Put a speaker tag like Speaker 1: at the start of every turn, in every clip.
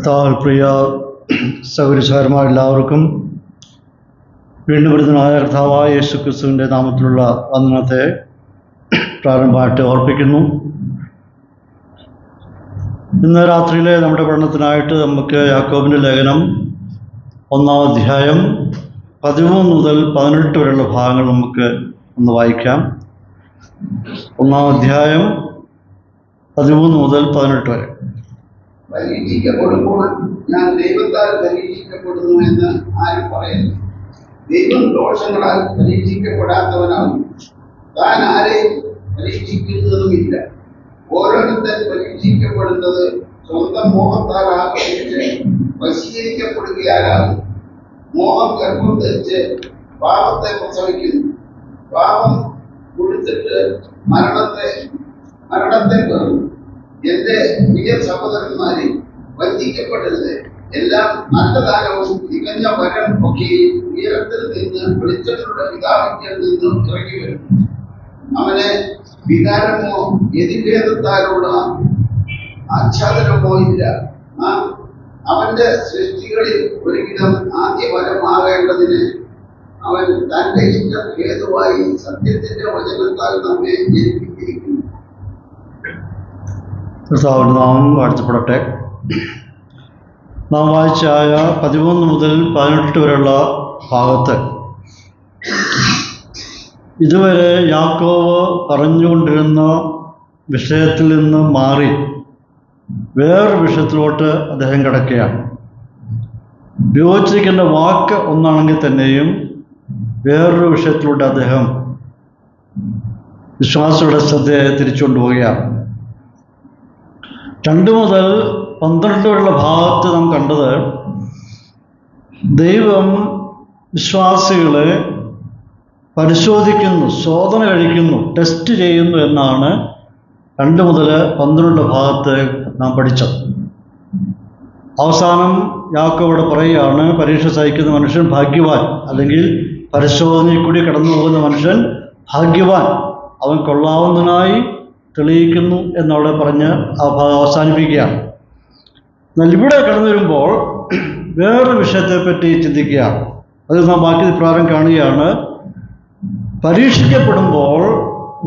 Speaker 1: കർത്താവിൽ പ്രിയ സഹോദരന്മാരെല്ലാവർക്കും വീണ്ടും വരുന്നതായ കർത്താവായ യേശുക്രിസ്തുവിൻ്റെ നാമത്തിലുള്ള വന്ദനത്തെ പ്രാരംഭമായിട്ട് ഓർപ്പിക്കുന്നു. ഇന്ന് രാത്രിയിലെ നമ്മുടെ പഠനത്തിനായിട്ട് നമുക്ക് യാക്കോബിൻ്റെ ലേഖനം 1-ാം അധ്യായം 13 മുതൽ 18 വരെയുള്ള ഭാഗങ്ങൾ നമുക്ക് ഒന്ന് വായിക്കാം. 1-ാം അധ്യായം 13 മുതൽ 18 വരെ.
Speaker 2: പരീക്ഷിക്കപ്പെടുമ്പോൾ ഞാൻ ദൈവത്താൽ പരീക്ഷിക്കപ്പെടുന്നു എന്ന് ആരും പറയുന്നു. ദൈവം ദോഷങ്ങളാൽ പരീക്ഷിക്കപ്പെടാത്തവനാകുന്നു. താൻ ആരെയും പരീക്ഷിക്കുന്നതുമില്ല. ഓരോരുത്തർ പരീക്ഷിക്കപ്പെടുന്നത് സ്വന്തം മോഹത്താൽ ആകർഷിച്ച് വശീകരിക്കപ്പെടുകയാലാകുന്നു. മോഹം ഗർഭം ധരിച്ച് പാപത്തെ പ്രസവിക്കുന്നു. പാപം കുടിച്ചിട്ട് മരണത്തെ പേറുന്നു. എന്റെ പ്രിയ സഹോദരന്മാരെ, വഞ്ചിക്കപ്പെടരുത്. എല്ലാം നല്ലതാകവും തികഞ്ഞ വരം ഒക്കെ ഉയരത്തിൽ നിന്ന് വെളിച്ചത്തിലുള്ള പിതാവിങ്കിൽ നിന്നും ഇറങ്ങി വരുന്നു. അവന് വികാരമോ എതിർഭേദത്താലുള്ള ആച്ഛാദനമോ ഇല്ല. അവന്റെ സൃഷ്ടികളിൽ ഒരിക്കലും ആദ്യ വരമാകേണ്ടതിന് അവൻ തന്റെ ഇഷ്ടം ഹേതുവായി സത്യത്തിന്റെ വചനത്താൽ നമ്മെ ജനിപ്പിച്ചിരിക്കുന്നു.
Speaker 1: കർത്താവിൻ്റെ നാമം വാഴ്ത്തപ്പെടട്ടെ. നാം വായിച്ചായ 13 മുതൽ 18 വരെയുള്ള ഭാഗത്ത് ഇതുവരെ യാക്കോബ് പറഞ്ഞുകൊണ്ടിരുന്ന വിഷയത്തിൽ നിന്ന് മാറി വേറൊരു വിഷയത്തിലോട്ട് അദ്ദേഹം കിടക്കുകയാണ്. ഉപയോഗിച്ചിരിക്കേണ്ട വാക്ക് ഒന്നാണെങ്കിൽ തന്നെയും വേറൊരു വിഷയത്തിലോട്ട് അദ്ദേഹം വിശ്വാസികളുടെ ശ്രദ്ധയെ തിരിച്ചുകൊണ്ടുപോവുകയാണ്. 2 മുതൽ 12 വരെയുള്ള ഭാഗത്ത് നാം കണ്ടത് ദൈവം വിശ്വാസികളെ പരിശോധിക്കുന്നു, ശോധന കഴിക്കുന്നു, ടെസ്റ്റ് ചെയ്യുന്നു എന്നാണ് 2 മുതൽ 12 ഭാഗത്ത് നാം പഠിച്ചത്. അവസാനം യാക്കോബ് പറയുകയാണ്, പരീക്ഷ സഹിക്കുന്ന മനുഷ്യൻ ഭാഗ്യവാൻ, അല്ലെങ്കിൽ പരിശോധനയിൽ കൂടി കടന്നു പോകുന്ന മനുഷ്യൻ ഭാഗ്യവാൻ, അവൻ കൊള്ളാവുന്നതിനായി തെളിയിക്കുന്നു എന്നവിടെ പറഞ്ഞ് ആ ഭാഗം അവസാനിപ്പിക്കുകയാണ്. എന്നാൽ ഇവിടെ കടന്നു വരുമ്പോൾ വേറൊരു വിഷയത്തെപ്പറ്റി ചിന്തിക്കുകയാണ്. അത് നാം ബാക്കി പ്രാരം കാണുകയാണ്. പരീക്ഷിക്കപ്പെടുമ്പോൾ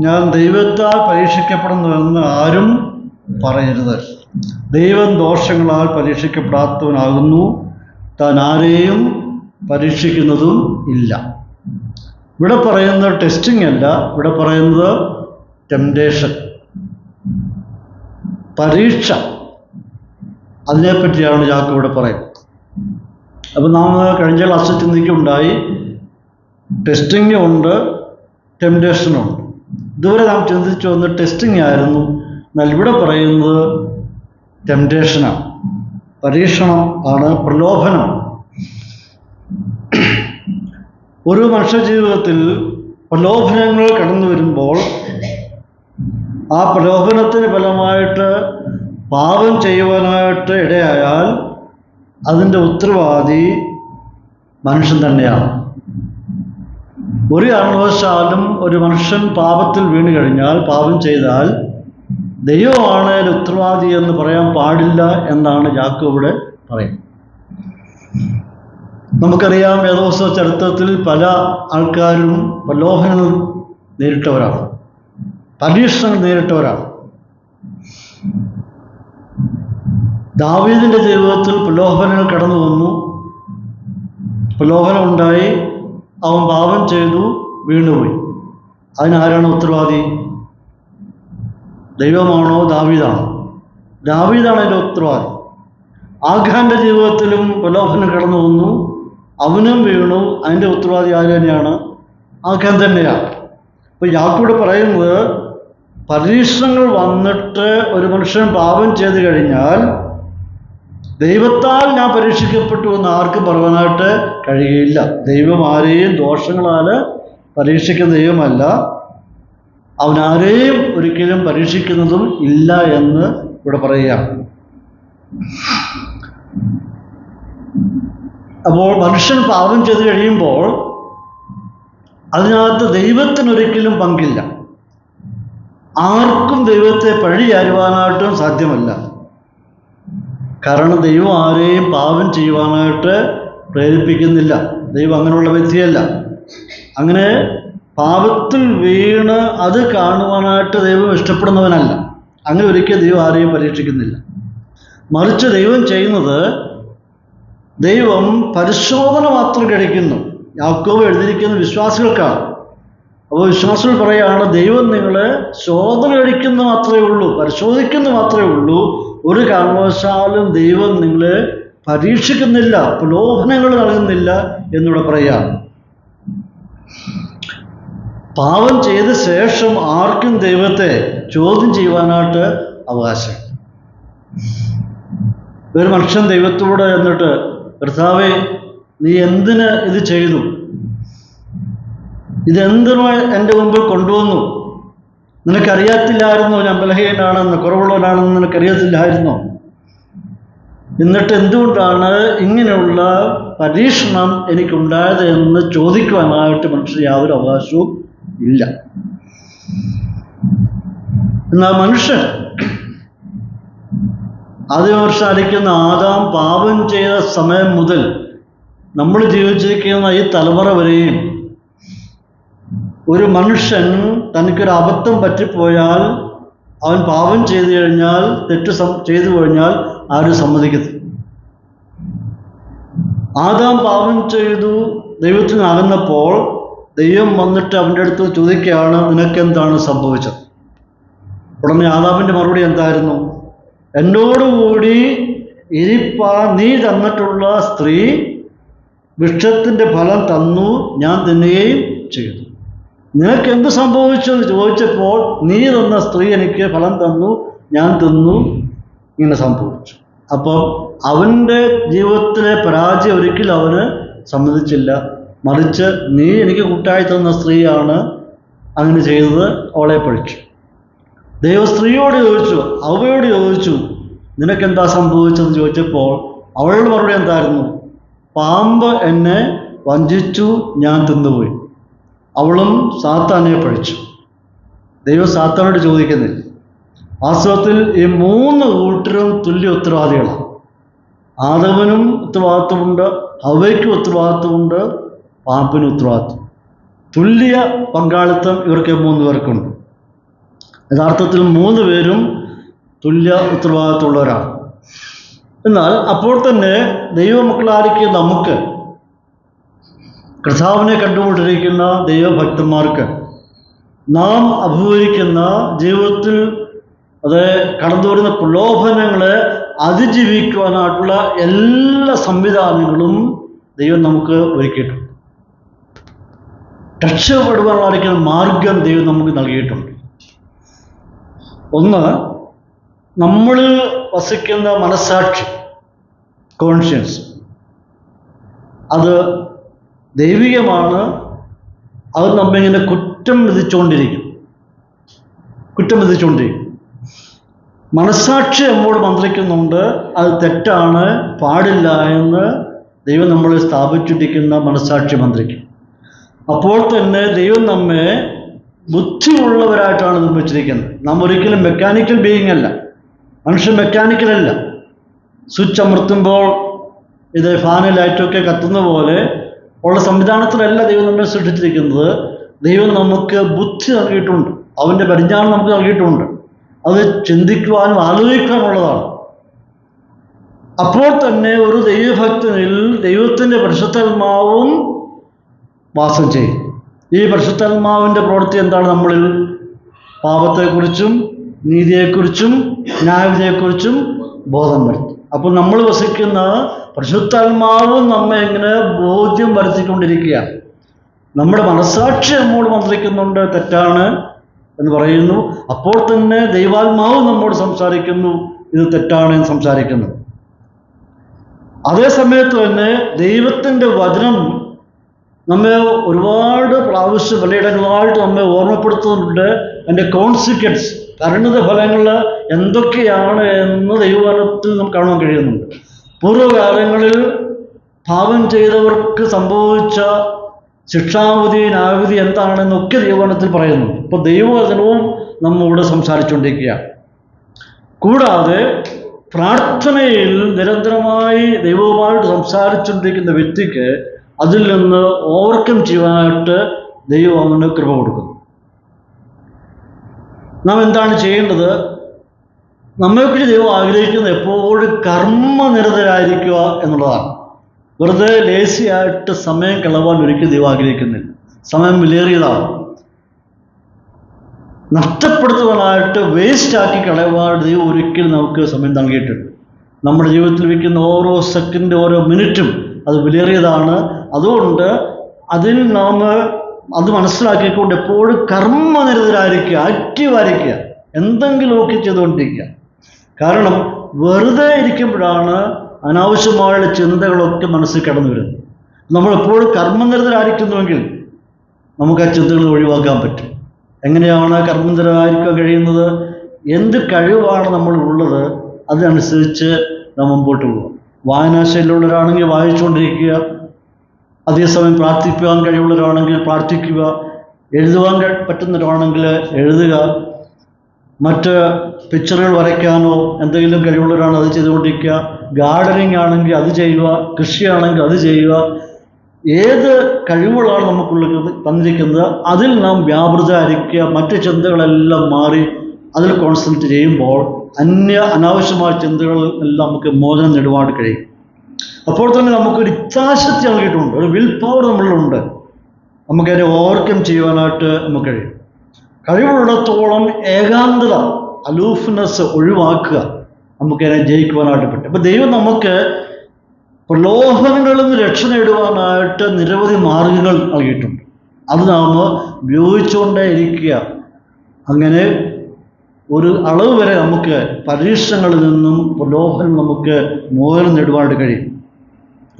Speaker 1: ഞാൻ ദൈവത്താൽ പരീക്ഷിക്കപ്പെടുന്നുവെന്ന് ആരും പറയരുത്. ദൈവം ദോഷങ്ങളാൽ പരീക്ഷിക്കപ്പെടാത്തവനാകുന്നു, താൻ ആരെയും പരീക്ഷിക്കുന്നതും ഇല്ല. ഇവിടെ പറയുന്നത് ടെസ്റ്റിംഗ് അല്ല, ഇവിടെ പറയുന്നത് ടെംപ്ടേഷൻ, പരീക്ഷ. അതിനെപ്പറ്റിയാണ് യാക്കോബ് ഇവിടെ പറയുന്നത്. അപ്പം നാം കഴിഞ്ഞ ക്ലാസ്സിൽ ചിന്തിക്കുകയുണ്ടായി, ടെസ്റ്റിംഗ് ഉണ്ട്, ടെംപ്ടേഷനുണ്ട്. ഇതുവരെ നാം ചിന്തിച്ചു വന്ന് ടെസ്റ്റിംഗ് ആയിരുന്നു. എന്നാൽ ഇവിടെ പറയുന്നത് ടെംപ്ടേഷനാണ്, പരീക്ഷണം ആണ്, പ്രലോഭനം. ഒരു മനുഷ്യ ജീവിതത്തിൽ പ്രലോഭനങ്ങൾ കടന്നു വരുമ്പോൾ ആ പ്രലോഭനത്തിന് ഫലമായിട്ട് പാപം ചെയ്യുവാനായിട്ട് ഇടയായാൽ അതിൻ്റെ ഉത്തരവാദി മനുഷ്യൻ തന്നെയാണ്. ഒരു കാരണവശാലും ഒരു മനുഷ്യൻ പാപത്തിൽ വീണു കഴിഞ്ഞാൽ, പാപം ചെയ്താൽ ദൈവമാണ് അതിൻ്റെ ഉത്തരവാദി എന്ന് പറയാൻ പാടില്ല എന്നാണ് യാക്കോബ് ഇവിടെ പറയുന്നത്. നമുക്കറിയാം, വേദപുസ്തക ചരിത്രത്തിൽ പല ആൾക്കാരും പ്രലോഭനങ്ങൾ നേരിട്ടവരാണ്, പരീക്ഷണങ്ങൾ നേരിട്ടവരാണ്. ദാവീദിൻ്റെ ജീവിതത്തിൽ പ്രലോഭനങ്ങൾ കടന്നു വന്നു, പ്രലോഭനം ഉണ്ടായി, അവൻ പാപം ചെയ്തു, വീണുപോയി. അതിനാരാണ് ഉത്തരവാദി? ദൈവമാണോ ദാവീദാണോ? ദാവീദാണ് അതിൻ്റെ ഉത്തരവാദി. ആഖാന്റെ ജീവിതത്തിലും പ്രലോഭനം കടന്നു വന്നു, അവനും വീണു, അതിൻ്റെ ഉത്തരവാദി ആര് തന്നെയാണ്? ആഖാൻ തന്നെയാണ്. അപ്പോൾ യാക്കോബ് പറയുന്നത്, പരീക്ഷണങ്ങൾ വന്നിട്ട് ഒരു മനുഷ്യൻ പാപം ചെയ്ത് കഴിഞ്ഞാൽ ദൈവത്താൽ ഞാൻ പരീക്ഷിക്കപ്പെട്ടു എന്ന് ആർക്കും പറയാനായിട്ട് കഴിയുകയില്ല. ദൈവം ആരെയും ദോഷങ്ങളാൽ പരീക്ഷിക്കുന്ന ദൈവമല്ല, അവനാരെയും ഒരിക്കലും പരീക്ഷിക്കുന്നതും ഇല്ല എന്ന് ഇവിടെ പറയുകയാണ്. അപ്പോൾ മനുഷ്യൻ പാപം ചെയ്ത് കഴിയുമ്പോൾ അതിനകത്ത് ദൈവത്തിനൊരിക്കലും പങ്കില്ല. ആർക്കും ദൈവത്തെ പഴി ചാരുവാനായിട്ടും സാധ്യമല്ല. കാരണം ദൈവം ആരെയും പാപം ചെയ്യുവാനായിട്ട് പ്രേരിപ്പിക്കുന്നില്ല. ദൈവം അങ്ങനെയുള്ള വ്യക്തിയല്ല. അങ്ങനെ പാപത്തിൽ വീണ് അത് കാണുവാനായിട്ട് ദൈവം ഇഷ്ടപ്പെടുന്നവനല്ല. അങ്ങനെ ഒരിക്കലും ദൈവം ആരെയും പരീക്ഷിക്കുന്നില്ല. മറിച്ച് ദൈവം ചെയ്യുന്നത്, ദൈവം പരിശോധന മാത്രം കഴിക്കുന്നു. യാക്കോബ് എഴുതിയിരിക്കുന്ന വിശ്വാസികൾക്കാണ്. അപ്പോൾ വിശ്വാസികൾ പറയുകയാണ്, ദൈവം നിങ്ങളെ ശോധന കഴിക്കുന്ന മാത്രമേ ഉള്ളൂ, പരിശോധിക്കുന്ന മാത്രമേ ഉള്ളൂ. ഒരു കാരണവശാലും ദൈവം നിങ്ങളെ പരീക്ഷിക്കുന്നില്ല, പ്രലോഭനങ്ങൾ നൽകുന്നില്ല എന്നിവിടെ പറയുകയാണ്. പാപം ചെയ്ത ശേഷം ആർക്കും ദൈവത്തെ ചോദ്യം ചെയ്യുവാനായിട്ട് അവകാശം. ഒരു മനുഷ്യൻ ദൈവത്തോട് എന്നിട്ട്, കർത്താവേ, നീ എന്തിന് ഇത് ചെയ്തു? ഇതെന്തിനു എൻ്റെ മുമ്പിൽ കൊണ്ടുവന്നു? നിനക്കറിയത്തില്ലായിരുന്നോ ഞാൻ ബലഹീനനാണെന്ന്, കുറവുള്ളവനാണെന്ന് നിനക്കറിയത്തില്ലായിരുന്നോ? എന്നിട്ട് എന്തുകൊണ്ടാണ് ഇങ്ങനെയുള്ള പരീക്ഷണം എനിക്കുണ്ടായത് എന്ന് ചോദിക്കുവാനായിട്ട് മനുഷ്യന് യാതൊരു അവകാശവും ഇല്ല. എന്നാൽ മനുഷ്യൻ ആദ്യമർഷാലിക്കുന്ന ആദാം പാപം ചെയ്ത സമയം മുതൽ നമ്മൾ ജീവിച്ചിരിക്കുന്ന ഈ തലമുറ വരെയും ഒരു മനുഷ്യൻ തനിക്കൊരു അബദ്ധം പറ്റിപ്പോയാൽ, അവൻ പാപം ചെയ്തു കഴിഞ്ഞാൽ, തെറ്റ് ചെയ്തു കഴിഞ്ഞാൽ ആരും സമ്മതിക്കത്തില്ല. ആദാം പാപം ചെയ്തു ദൈവത്തിന് അകന്നപ്പോൾ ദൈവം വന്നിട്ട് അവൻ്റെ അടുത്ത് ചോദിക്കുകയാണ്, നിനക്കെന്താണ് സംഭവിച്ചത്? ഉടനെ ആദാമിൻ്റെ മറുപടി എന്തായിരുന്നു? എന്നോടുകൂടി ഇരിപ്പാൻ നീ തന്നിട്ടുള്ള സ്ത്രീ വൃക്ഷത്തിൻ്റെ ഫലം തന്നു, ഞാൻ തിന്നുകയും ചെയ്തു. നിനക്ക് എന്ത് സംഭവിച്ചു എന്ന് ചോദിച്ചപ്പോൾ, നീ തന്ന സ്ത്രീ എനിക്ക് ഫലം തന്നു, ഞാൻ തിന്നു, ഇങ്ങനെ സംഭവിച്ചു. അപ്പം അവൻ്റെ ജീവിതത്തിലെ പരാജയം ഒരിക്കലും അവന് സമ്മതിച്ചില്ല. മറിച്ച് നീ എനിക്ക് കൂട്ടായി തന്ന സ്ത്രീയാണ് അങ്ങനെ ചെയ്തത്, അവളെ പഴിച്ചു. ദൈവം സ്ത്രീയോട് ചോദിച്ചു, അവയോട് ചോദിച്ചു, നിനക്കെന്താ സംഭവിച്ചതെന്ന് ചോദിച്ചപ്പോൾ അവളുടെ മറുപടി എന്തായിരുന്നു? പാമ്പ് എന്നെ വഞ്ചിച്ചു, ഞാൻ തിന്നുപോയി. അവളും സാത്താനെ പഴിച്ചു. ദൈവം സാത്താനോട് ചോദിക്കുന്നില്ല. വാസ്തവത്തിൽ ഈ മൂന്ന് കൂട്ടരും തുല്യ ഉത്തരവാദികളാണ്. ആദവനും ഉത്തരവാദിത്വമുണ്ട്, ഹവ്വയ്ക്കും ഉത്തരവാദിത്വമുണ്ട്, പാമ്പിനും ഉത്തരവാദിത്വം. തുല്യ പങ്കാളിത്തം ഇവർക്ക് 3 പേർക്കുണ്ട്. യഥാർത്ഥത്തിൽ 3 പേരും തുല്യ ഉത്തരവാദിത്വമുള്ളവരാണ്. എന്നാൽ അപ്പോൾ തന്നെ ദൈവമക്കളായിരിക്കും നമുക്ക്, കർത്താവിനെ കണ്ടുകൊണ്ടിരിക്കുന്ന ദൈവഭക്തന്മാർക്ക്, നാം അഭിമുഖീകരിക്കുന്ന ജീവിതത്തിൽ കടന്നു വരുന്ന പ്രലോഭനങ്ങളെ അതിജീവിക്കുവാനായിട്ടുള്ള എല്ലാ സംവിധാനങ്ങളും ദൈവം നമുക്ക് ഒരുക്കിയിട്ടുണ്ട്. രക്ഷപ്പെടുവാനുള്ള മാർഗം ദൈവം നമുക്ക് നൽകിയിട്ടുണ്ട്. ഒന്ന്, നമ്മളിൽ വസിക്കുന്ന മനസ്സാക്ഷി, കോൺഷ്യൻസ്, അത് ദൈവികമാണ്. അത് നമ്മിങ്ങനെ കുറ്റം വിധിച്ചുകൊണ്ടിരിക്കും. മനസ്സാക്ഷി നമ്മോട് മന്ത്രിക്കുന്നുണ്ട്, അത് തെറ്റാണ്, പാടില്ല എന്ന് ദൈവം നമ്മളെ സ്ഥാപിച്ചിരിക്കുന്ന മനസ്സാക്ഷി മന്ത്രിക്കും. അപ്പോൾ തന്നെ ദൈവം നമ്മെ ബുദ്ധിയുള്ളവരായിട്ടാണ് നിർമ്മിച്ചിരിക്കുന്നത്. നാം ഒരിക്കലും മെക്കാനിക്കൽ ബീയിങ് അല്ല. മനുഷ്യൻ മെക്കാനിക്കലല്ല. സ്വിച്ച് അമർത്തുമ്പോൾ ഇത് ഫാനും ലൈറ്റൊക്കെ കത്തുന്ന പോലെ ഉള്ള സംവിധാനത്തിലല്ല ദൈവം നമ്മെ സൃഷ്ടിച്ചിരിക്കുന്നത്. ദൈവം നമുക്ക് ബുദ്ധി നൽകിയിട്ടുണ്ട്, അവൻ്റെ പരിജ്ഞാനം നമുക്ക് നൽകിയിട്ടുണ്ട്. അത് ചിന്തിക്കുവാനും ആലോചിക്കാനുള്ളതാണ്. അപ്പോൾ തന്നെ ഒരു ദൈവഭക്തനിൽ ദൈവത്തിൻ്റെ പരിശുദ്ധാത്മാവും വാസം ചെയ്യും. ഈ പരിശുദ്ധാത്മാവിൻ്റെ പ്രവൃത്തി എന്താണ്? നമ്മളിൽ പാപത്തെക്കുറിച്ചും നീതിയെക്കുറിച്ചും ന്യായവിധിയെക്കുറിച്ചും ബോധം വരുത്തും. അപ്പോൾ നമ്മൾ വസിക്കുന്ന പരിശുദ്ധാത്മാവും നമ്മെ ഇങ്ങനെ ബോധ്യം വരുത്തിക്കൊണ്ടിരിക്കുകയാണ്. നമ്മുടെ മനസ്സാക്ഷി നമ്മോട് മന്ത്രിക്കുന്നുണ്ട്, തെറ്റാണ് എന്ന് പറയുന്നു. അപ്പോൾ തന്നെ ദൈവാത്മാവ് നമ്മോട് സംസാരിക്കുന്നു, ഇത് തെറ്റാണ് എന്ന് സംസാരിക്കുന്നു. അതേ സമയത്ത് തന്നെ ദൈവത്തിൻ്റെ വചനം നമ്മെ ഒരുപാട് പ്രാവശ്യം പലയിടങ്ങളായിട്ട് നമ്മെ ഓർമ്മപ്പെടുത്തുന്നുണ്ട്. അതിൻ്റെ കോൺസിക്വൻസ്, പരിണിത ഫലങ്ങൾ എന്തൊക്കെയാണ് എന്ന് ദൈവവചനത്തിൽ നമുക്ക് കാണാൻ കഴിയുന്നുണ്ട്. പൂർവ്വകാലങ്ങളിൽ പാപം ചെയ്തവർക്ക് സംഭവിച്ച ശിക്ഷാവിധി ന്യായവിധി എന്താണെന്നൊക്കെ ദൈവവചനത്തിൽ പറയുന്നുണ്ട്. ഇപ്പോൾ ദൈവവചനവും നമ്മോട് സംസാരിച്ചുകൊണ്ടിരിക്കുകയാണ്. കൂടാതെ പ്രാർത്ഥനയിൽ നിരന്തരമായി ദൈവവുമായിട്ട് സംസാരിച്ചുകൊണ്ടിരിക്കുന്ന വ്യക്തിക്ക് അതിൽ നിന്ന് ഓവർകം ചെയ്യാനായിട്ട് ദൈവം അവന് കൃപ കൊടുക്കുന്നു. നാം എന്താണ് ചെയ്യേണ്ടത്? നമ്മെക്കുറിച്ച് ദൈവം ആഗ്രഹിക്കുന്നത് എപ്പോഴും കർമ്മനിരതരായിരിക്കുക എന്നുള്ളതാണ്. വെറുതെ ലേസിയായിട്ട് സമയം കളവാൻ ഒരിക്കലും ദൈവം ആഗ്രഹിക്കുന്നില്ല. സമയം വിലയേറിയതാണ്. നഷ്ടപ്പെടുത്തുവാനായിട്ട് വേസ്റ്റാക്കി കളയുവാനായിട്ട് ദൈവം ഒരിക്കലും നമുക്ക് സമയം നൽകിയിട്ടുണ്ട്. നമ്മുടെ ജീവിതത്തിൽ വയ്ക്കുന്ന ഓരോ സെക്കൻഡ്, ഓരോ മിനിറ്റും അത് വിലയേറിയതാണ്. അതുകൊണ്ട് അതിൽ നാം അത് മനസ്സിലാക്കിക്കൊണ്ട് എപ്പോഴും കർമ്മനിരതരായിരിക്കുക, ആക്റ്റീവായിരിക്കുക, എന്തെങ്കിലുമൊക്കെ ചെയ്തുകൊണ്ടിരിക്കുക. കാരണം വെറുതെ ഇരിക്കുമ്പോഴാണ് അനാവശ്യമായുള്ള ചിന്തകളൊക്കെ മനസ്സിൽ കടന്നു വരുന്നത്. നമ്മളെപ്പോഴും കർമ്മനിരതരായിരിക്കുന്നുവെങ്കിൽ നമുക്ക് ആ ചിന്തകൾ ഒഴിവാക്കാൻ പറ്റും. എങ്ങനെയാണ് കർമ്മനിരതരായിരിക്കാൻ കഴിയുന്നത്? എന്ത് കഴിവാണ് നമ്മൾ ഉള്ളത് അതിനനുസരിച്ച് നാം മുമ്പോട്ട് പോകുക. വായനാശയിലുള്ളവരാണെങ്കിൽ വായിച്ചുകൊണ്ടിരിക്കുക, അതേസമയം പ്രാർത്ഥിക്കുവാൻ കഴിവുള്ളവരാണെങ്കിൽ പ്രാർത്ഥിക്കുക, എഴുതുവാൻ പറ്റുന്നവരാണെങ്കിൽ എഴുതുക, മറ്റ് പിക്ചറുകൾ വരയ്ക്കാനോ എന്തെങ്കിലും കഴിവുള്ളവരാണ് അത് ചെയ്തുകൊണ്ടിരിക്കുക, ഗാർഡനിങ് ആണെങ്കിൽ അത് ചെയ്യുക, കൃഷിയാണെങ്കിൽ അത് ചെയ്യുക. ഏത് കഴിവുകളാണ് നമുക്കുള്ളിൽ തന്നിരിക്കുന്നത് അതിൽ നാം വ്യാപൃതരായിരിക്കുക. മറ്റ് ചിന്തകളെല്ലാം മാറി അതിൽ കോൺസെൻട്രേറ്റ് ചെയ്യുമ്പോൾ അനാവശ്യമായ ചിന്തകളിൽ എല്ലാം നമുക്ക് മോചനം നേടുവാനായിട്ട് കഴിയും. അപ്പോൾ തന്നെ നമുക്കൊരു ഇച്ഛാശക്തി നൽകിയിട്ടുണ്ട്, ഒരു വിൽ പവർ നമ്മളിലുണ്ട്. നമുക്കതിനെ ഓവർകം ചെയ്യുവാനായിട്ട് നമുക്ക് കഴിയും. കഴിവുള്ളിടത്തോളം ഏകാന്തത, അലൂഫ്നെസ് ഒഴിവാക്കുക, നമുക്കതിനെ ജയിക്കുവാനായിട്ട് പറ്റും. അപ്പം ദൈവം നമുക്ക് പ്രലോഭനങ്ങളിൽ നിന്ന് രക്ഷ നേടുവാനായിട്ട് നിരവധി മാർഗങ്ങൾ നൽകിയിട്ടുണ്ട്. അത് നാം ഉപയോഗിച്ചുകൊണ്ടേ ഇരിക്കുക. അങ്ങനെ ഒരു അളവ് വരെ നമുക്ക് പരീക്ഷണങ്ങളിൽ നിന്നും പ്രലോഭനം നമുക്ക് മോചനം നേടുവാനായിട്ട് കഴിയും.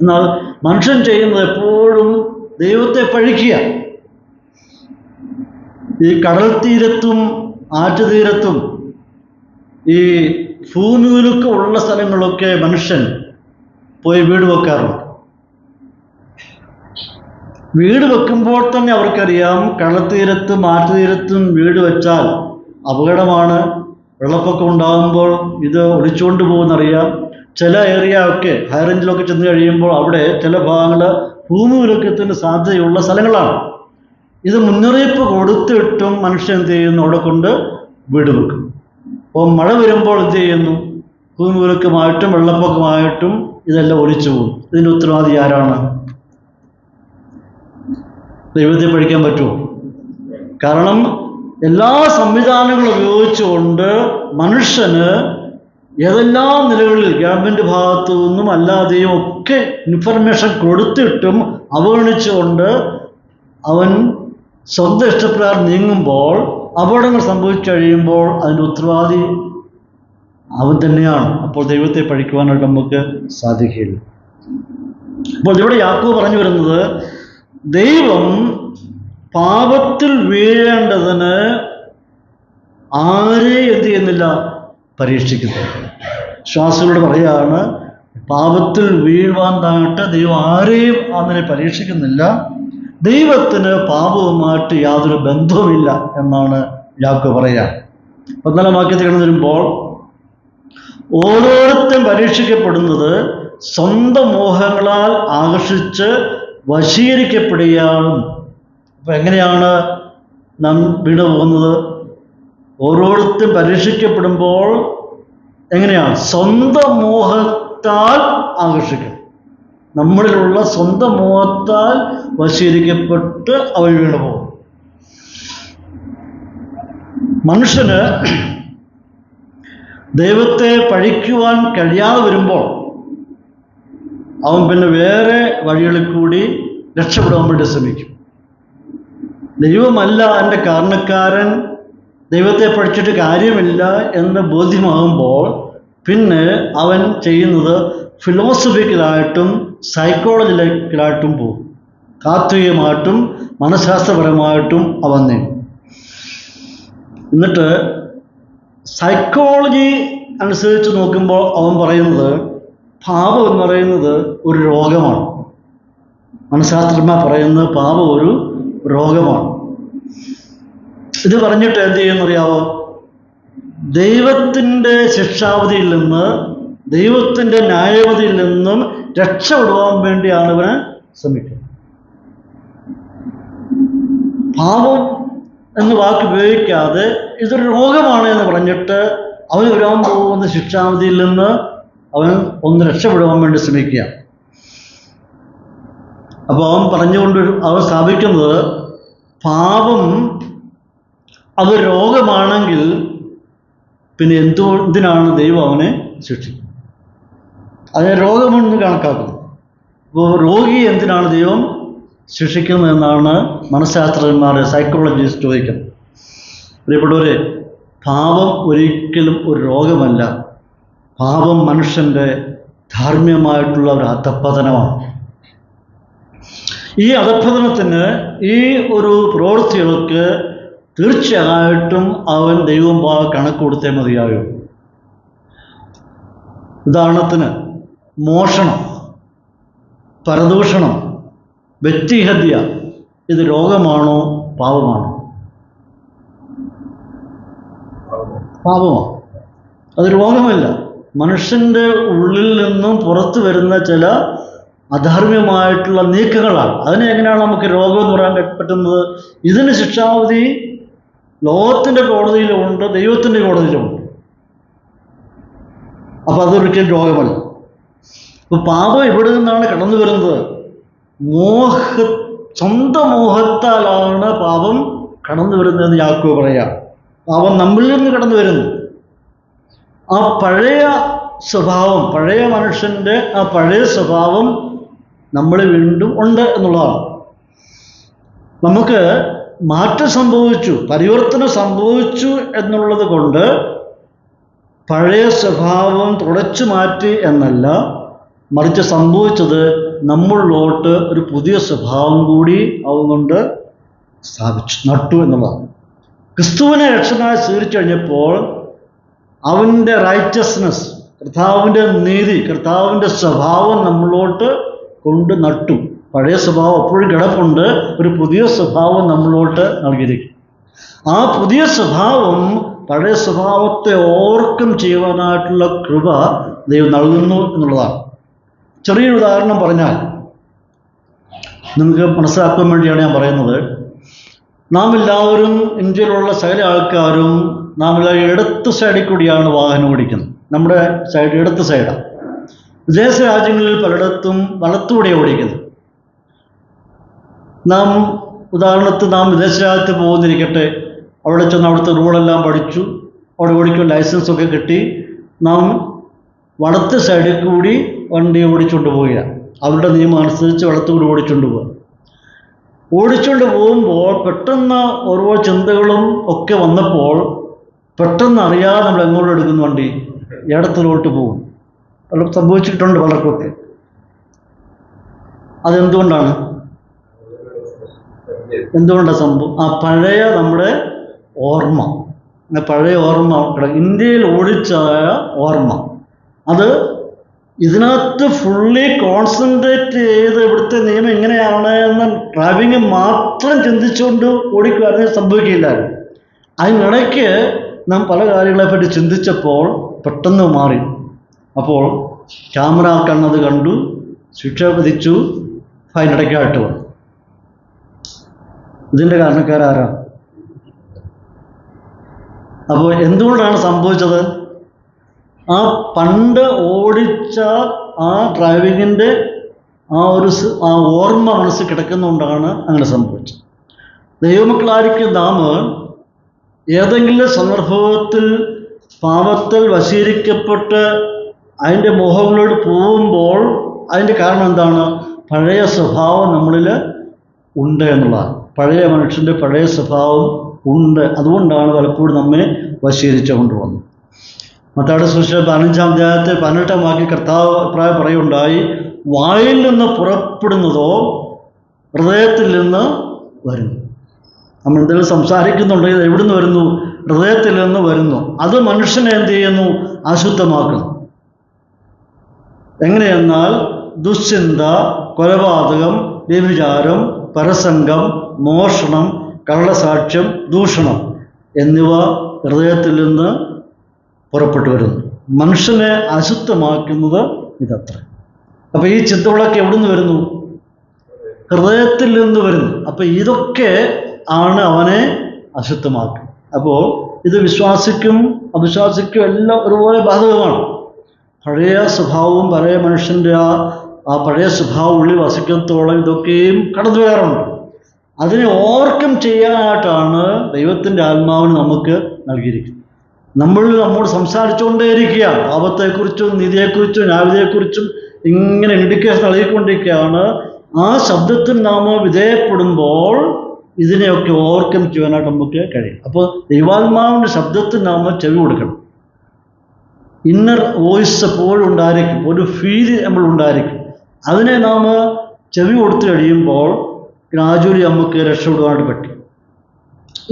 Speaker 1: എന്നാൽ മനുഷ്യൻ ചെയ്യുന്നത് എപ്പോഴും ദൈവത്തെ പഴിക്കുക. ഈ കടൽ തീരത്തും ആറ്റുതീരത്തും ഈ ഭൂമിയിലൊക്കെ ഉള്ള സ്ഥലങ്ങളൊക്കെ മനുഷ്യൻ പോയി വീട് വെക്കാറുണ്ട്. വീട് വെക്കുമ്പോൾ തന്നെ അവർക്കറിയാം കടൽത്തീരത്തും ആറ്റുതീരത്തും വീട് വെച്ചാൽ അപകടമാണ്, വെള്ളപ്പൊക്കം ഉണ്ടാകുമ്പോൾ ഇത് ഒളിച്ചുകൊണ്ട് പോകുന്നറിയാം. ചില ഏരിയ ഒക്കെ ഹൈ റേഞ്ചിലൊക്കെ ചെന്ന് കഴിയുമ്പോൾ അവിടെ ചില ഭാഗങ്ങൾ ഭൂമിയിലൊക്കത്തിന് സാധ്യതയുള്ള സ്ഥലങ്ങളാണ്. ഇത് മുന്നറിയിപ്പ് കൊടുത്തിട്ടും മനുഷ്യൻ എന്ത് ചെയ്യുന്നു? അവിടെ കൊണ്ട് വീട് വെക്കും. അപ്പോൾ മഴ വരുമ്പോൾ എന്ത് ചെയ്യുന്നു? ഭൂമിയിലൊക്കമായിട്ടും വെള്ളപ്പൊക്കമായിട്ടും ഇതെല്ലാം ഒലിച്ചു പോകും. ഇതിൻ്റെ ഉത്തരവാദി ആരാണ്? ദൈവത്തെ പഠിക്കാൻ പറ്റുമോ? കാരണം എല്ലാ സംവിധാനങ്ങളും ഉപയോഗിച്ചുകൊണ്ട് മനുഷ്യന് ഏതെല്ലാം നിലകളിൽ ഗവൺമെൻറ് ഭാഗത്തു നിന്നും അല്ലാതെയും ഒക്കെ ഇൻഫർമേഷൻ കൊടുത്തിട്ടും അവഗണിച്ചുകൊണ്ട് അവൻ സ്വന്തം ഇഷ്ടപ്രകാരം നീങ്ങുമ്പോൾ അപകടങ്ങൾ സംഭവിച്ചു കഴിയുമ്പോൾ അതിൻ്റെ ഉത്തരവാദി അവൻ തന്നെയാണ്. അപ്പോൾ ദൈവത്തെ പഠിക്കുവാനായിട്ട് നമുക്ക് സാധിക്കില്ല. അപ്പോൾ ഇവിടെ യാക്കോബ് പറഞ്ഞു വരുന്നത്, ദൈവം പാപത്തിൽ വീഴേണ്ടതിന് ആരെ എന്ത് ചെയ്യുന്നില്ല? പരീക്ഷിക്കുന്നു. ശ്വാസങ്ങളോട് പറയുകയാണ്, പാപത്തിൽ വീഴുവാനായിട്ട് ദൈവം ആരെയും അങ്ങനെ പരീക്ഷിക്കുന്നില്ല. ദൈവത്തിന് പാപവുമായിട്ട് യാതൊരു ബന്ധവുമില്ല എന്നാണ് യാക്കോബ് പറയുക. 14 വാക്യത്തിൽ കടന്നു വരുമ്പോൾ, ഓരോരുത്തരും പരീക്ഷിക്കപ്പെടുന്നത് സ്വന്തം മോഹങ്ങളാൽ ആകർഷിച്ച് വശീകരിക്കപ്പെടുകയാണ്. അപ്പം എങ്ങനെയാണ് നാം വീണ് പോകുന്നത്? ഓരോരുത്തരും പരീക്ഷിക്കപ്പെടുമ്പോൾ എങ്ങനെയാണ്? സ്വന്തം മോഹത്താൽ ആകർഷിക്കും. നമ്മളിലുള്ള സ്വന്തം മോഹത്താൽ വശീകരിക്കപ്പെട്ട് അവ വീണ് പോകും. മനുഷ്യന് ദൈവത്തെ പഴിക്കുവാൻ കഴിയാതെ വരുമ്പോൾ അവൻ പിന്നെ വേറെ വഴികളിൽ കൂടി രക്ഷപ്പെടാൻ വേണ്ടി ശ്രമിക്കും. ദൈവമല്ല എൻ്റെ കാരണക്കാരൻ, ദൈവത്തെ പഠിച്ചിട്ട് കാര്യമില്ല എന്ന് ബോധ്യമാകുമ്പോൾ പിന്നെ അവൻ ചെയ്യുന്നത് ഫിലോസഫിക്കലായിട്ടും സൈക്കോളജിക്കലായിട്ടും പോകും. താത്വികമായിട്ടും മനഃശാസ്ത്രപരമായിട്ടും അവൻ നീങ്ങും. എന്നിട്ട് സൈക്കോളജി അനുസരിച്ച് നോക്കുമ്പോൾ അവൻ പറയുന്നത് പാപം എന്ന് പറയുന്നത് ഒരു രോഗമാണ്. മനഃശാസ്ത്രജ്ഞന്മാർ പറയുന്നത് പാപം ഒരു രോഗമാണ്. ഇത് പറഞ്ഞിട്ട് എന്ത് ചെയ്യുന്നറിയാവോ? ദൈവത്തിൻ്റെ ശിക്ഷാവധിയിൽ നിന്ന് ദൈവത്തിൻ്റെ ന്യായവിധിയിൽ നിന്നും രക്ഷപ്പെടുവാൻ വേണ്ടിയാണ് അവന് ശ്രമിക്കുന്നത്. പാപം എന്ന വാക്ക് ഉപയോഗിക്കാതെ ഇതൊരു രോഗമാണ് എന്ന് പറഞ്ഞിട്ട് അവന് വരാൻ പോകുന്ന ശിക്ഷാവിധിയിൽ നിന്ന് അവൻ ഒന്ന് രക്ഷപ്പെടുവാൻ വേണ്ടി ശ്രമിക്കുക. അപ്പോൾ അവൻ പറഞ്ഞുകൊണ്ട് അവൻ സ്ഥാപിക്കുന്നത്, പാപം അത് രോഗമാണെങ്കിൽ പിന്നെ എന്തിനാണ് ദൈവം അവനെ ശിക്ഷിക്കുന്നത്? അതിനെ രോഗമെന്ന് കണക്കാക്കുന്നു. അപ്പോൾ രോഗി എന്തിനാണ് ദൈവം ശിക്ഷിക്കുന്നത് എന്നാണ് മനഃശാസ്ത്രജ്ഞന്മാർ, സൈക്കോളജിസ്റ്റ് ചോദിക്കുന്നത്. പ്രിയപ്പെട്ടവരെ, പാപം ഒരിക്കലും ഒരു രോഗമല്ല. പാപം മനുഷ്യൻ്റെ ധാർമ്മികമായിട്ടുള്ള ഒരു അധപ്പതനമാണ്. ഈ അധപ്പതനത്തിന്, ഈ ഒരു പ്രവൃത്തികൾക്ക് തീർച്ചയായിട്ടും അവൻ ദൈവം കണക്ക് കൊടുത്തേ മതിയാകും. ഉദാഹരണത്തിന് മോഷണം, പരദൂഷണം, വ്യക്തിഹത്യ, ഇത് രോഗമാണോ പാപമാണോ? പാപമാണ്. അത് രോഗമല്ല. മനുഷ്യൻ്റെ ഉള്ളിൽ നിന്നും പുറത്തു വരുന്ന ചില അധാർമ്മികമായിട്ടുള്ള നീക്കങ്ങളാണ്. അതിനെ എങ്ങനെയാണ് നമുക്ക് രോഗം എന്ന് പറയാൻ പറ്റുന്നത്? ഇതിന് ശിക്ഷാവിധി ലോകത്തിൻ്റെ കോടതിയിലുമുണ്ട്, ദൈവത്തിൻ്റെ കോടതിയിലുമുണ്ട്. അപ്പം അതൊരിക്കലും രോഗമല്ല. അപ്പോൾ പാപം എവിടെ നിന്നാണ് കടന്നു വരുന്നത്? സ്വന്തം മോഹത്താലാണ് പാപം കടന്നു വരുന്നതെന്ന് യാക്കോബ് പറയാം. പാപം നമ്മളിൽ നിന്ന് കടന്നു വരുന്നു. ആ പഴയ സ്വഭാവം, പഴയ മനുഷ്യൻ്റെ ആ പഴയ സ്വഭാവം നമ്മൾ വീണ്ടും ഉണ്ട് എന്നുള്ളതാണ്. നമുക്ക് മാറ്റം സംഭവിച്ചു, പരിവർത്തനം സംഭവിച്ചു എന്നുള്ളത് കൊണ്ട് പഴയ സ്വഭാവം തുടച്ചു മാറ്റി എന്നല്ല, മറിച്ച് സംഭവിച്ചത് നമ്മളിലോട്ട് ഒരു പുതിയ സ്വഭാവം കൂടി അതുകൊണ്ട് സ്ഥാപിച്ചു, നട്ടു എന്നുള്ളതാണ്. ക്രിസ്തുവിനെ രക്ഷകനായി സ്വീകരിച്ചു കഴിഞ്ഞപ്പോൾ അവൻ്റെ റൈറ്റസ്നെസ്, കർത്താവിൻ്റെ നീതി, കർത്താവിൻ്റെ സ്വഭാവം നമ്മളിലോട്ട് കൊണ്ട് നട്ടു. പഴയ സ്വഭാവം എപ്പോഴും കിടപ്പുണ്ട്, ഒരു പുതിയ സ്വഭാവം നമ്മളിലോട്ട് നൽകിയിരിക്കും. ആ പുതിയ സ്വഭാവം പഴയ സ്വഭാവത്തെ ഓവർകം ചെയ്യുവാനായിട്ടുള്ള കൃപ ദൈവം നൽകുന്നു എന്നുള്ളതാണ്. ചെറിയൊരു ഉദാഹരണം പറഞ്ഞാൽ നിങ്ങൾക്ക് മനസ്സിലാക്കാൻ വേണ്ടിയാണ് ഞാൻ പറയുന്നത്. നാം എല്ലാവരും, ഇന്ത്യയിലുള്ള സകല ആൾക്കാരും നാം എല്ലാവരും ഇടത്ത് സൈഡിൽ കൂടിയാണ് വാഹനം ഓടിക്കുന്നത്. നമ്മുടെ സൈഡ് ഇടത്ത് സൈഡാണ്. വിദേശ രാജ്യങ്ങളിൽ പലയിടത്തും വലത്തൂടെ ഓടിക്കുന്നത്. നാം ഉദാഹരണത്തിന് നാം വിദേശ രാജ്യത്ത് പോകുന്നിരിക്കട്ടെ, അവിടെ ചെന്ന് അവിടുത്തെ റൂളെല്ലാം പഠിച്ചു, അവിടെ ഓടിക്കാൻ ലൈസൻസൊക്കെ കിട്ടി, നാം വലത്ത് സൈഡിൽ കൂടി വണ്ടി ഓടിച്ചുകൊണ്ട് പോവുകയാണ്. അവരുടെ നിയമം അനുസരിച്ച് വലത്തുകൂടി ഓടിച്ചുകൊണ്ട് പോകുക. ഓടിച്ചുകൊണ്ട് പോകുമ്പോൾ പെട്ടെന്ന് ഓരോ ചിന്തകളും ഒക്കെ വന്നപ്പോൾ പെട്ടെന്ന് അറിയാതെ നമ്മൾ എങ്ങോട്ട് എടുക്കുന്നു, വണ്ടി ഇടത്തിലോട്ട് പോകും. പല സംഭവിച്ചിട്ടുണ്ട് പലർക്കൊക്കെ. അതെന്തുകൊണ്ടാണ്? എന്തുകൊണ്ടാണ് സംഭവം? ആ പഴയ നമ്മുടെ ഓർമ്മ, പഴയ ഓർമ്മ, ഇന്ത്യയിൽ ഓടിച്ചായ ഓർമ്മ, അത് ഇതിനകത്ത് ഫുള്ളി കോൺസെൻട്രേറ്റ് ചെയ്ത് ഇവിടുത്തെ നിയമം എങ്ങനെയാണ് എന്ന് ഡ്രൈവിങ് മാത്രം ചിന്തിച്ചുകൊണ്ട് ഓടിക്കുവാനും സംഭവിക്കില്ലായിരുന്നു. അതിനിടയ്ക്ക് നാം പല കാര്യങ്ങളെപ്പറ്റി ചിന്തിച്ചപ്പോൾ പെട്ടെന്ന് മാറി. അപ്പോൾ ക്യാമറ കണ്ണത് കണ്ടു, ശിക്ഷ വിധിച്ചു, ഫൈനടയ്ക്കായിട്ട് വന്നു. ഇതിൻ്റെ കാരണക്കാരാരാ? അപ്പോൾ എന്തുകൊണ്ടാണ് സംഭവിച്ചത്? ആ പണ്ട് ഓടിച്ച ആ ഡ്രൈവിങ്ങിൻ്റെ ആ ഓർമ്മ മനസ്സിൽ കിടക്കുന്നതുകൊണ്ടാണ് അങ്ങനെ സംഭവിച്ചത്. ദൈവമക്കളായിരിക്കും നാം ഏതെങ്കിലും സന്ദർഭത്തിൽ പാപത്തിൽ വശീകരിക്കപ്പെട്ട് അതിൻ്റെ മോഹങ്ങളോട് പോകുമ്പോൾ അതിൻ്റെ കാരണം എന്താണ്? പഴയ സ്വഭാവം നമ്മളിൽ ഉണ്ട് എന്നുള്ളതാണ്. പഴയ മനുഷ്യൻ്റെ പഴയ സ്വഭാവം ഉണ്ട്. അതുകൊണ്ടാണ് പലപ്പോഴും നമ്മെ വശീകരിച്ചു കൊണ്ടുവന്നത്. മത്തായിയുടെ സുവിശേഷം 15-ാം അധ്യായത്തിൽ 18-ാം വാക്യം കർത്താവ് അഭിപ്രായം പറയുണ്ടായി, വായിൽ നിന്ന് പുറപ്പെടുന്നതോ ഹൃദയത്തിൽ നിന്ന് വരുന്നു. നമ്മൾ എന്തെങ്കിലും സംസാരിക്കുന്നുണ്ടെങ്കിൽ എവിടെ നിന്ന് വരുന്നു? ഹൃദയത്തിൽ നിന്ന് വരുന്നു. അത് മനുഷ്യനെ എന്ത് ചെയ്യുന്നു? അശുദ്ധമാക്കുന്നു. എങ്ങനെയെന്നാൽ ദുശ്ചിന്ത, കൊലപാതകം, വ്യഭിചാരം, പരസംഗം, മോഷണം, കള്ളസാക്ഷ്യം, ദൂഷണം എന്നിവ ഹൃദയത്തിൽ നിന്ന് പുറപ്പെട്ടു വരുന്നു. മനുഷ്യനെ അശുദ്ധമാക്കുന്നത് ഇതത്ര. അപ്പോൾ ഈ ചിന്തകളൊക്കെ എവിടെ നിന്ന് വരുന്നു? ഹൃദയത്തിൽ നിന്ന് വരുന്നു. അപ്പോൾ ഇതൊക്കെ ആണ് അവനെ അശുദ്ധമാക്കുക. അപ്പോൾ ഇത് വിശ്വാസിക്കും അവിശ്വാസിക്കും എല്ലാം ഒരുപോലെ ബാധകമാണ്. പഴയ സ്വഭാവവും പഴയ മനുഷ്യൻ്റെ ആ പഴയ സ്വഭാവം ഉള്ളിൽ വസിക്കത്തോളം ഇതൊക്കെയും കടന്നു വരാറുണ്ട്. അതിനെ ഓവർകം ചെയ്യാനായിട്ടാണ് ദൈവത്തിൻ്റെ ആത്മാവിന് നമുക്ക് നൽകിയിരിക്കുന്നത്. നമ്മോട് സംസാരിച്ചുകൊണ്ടേയിരിക്കുക. പാപത്തെക്കുറിച്ചും നീതിയെക്കുറിച്ചും ന്യായവിധിയെക്കുറിച്ചും ഇങ്ങനെ ഇൻഡിക്കേഷൻ നൽകിക്കൊണ്ടിരിക്കുകയാണ്. ആ ശബ്ദത്തിന് നാം വിധേയപ്പെടുമ്പോൾ ഇതിനെയൊക്കെ ഓവർകം ചെയ്യാനായിട്ട് നമുക്ക് കഴിയും. അപ്പോൾ ദൈവാത്മാവിൻ്റെ ശബ്ദത്തിന് നാം ചെവി കൊടുക്കണം. ഇന്നർ വോയിസ് എപ്പോഴും ഉണ്ടായിരിക്കും, ഒരു ഫീല് നമ്മളുണ്ടായിരിക്കും. അതിനെ നാം ചെവി കൊടുത്തു കഴിയുമ്പോൾ ഗ്രാജുവലി നമുക്ക് രക്ഷപ്പെടുവാനായിട്ട് പറ്റും.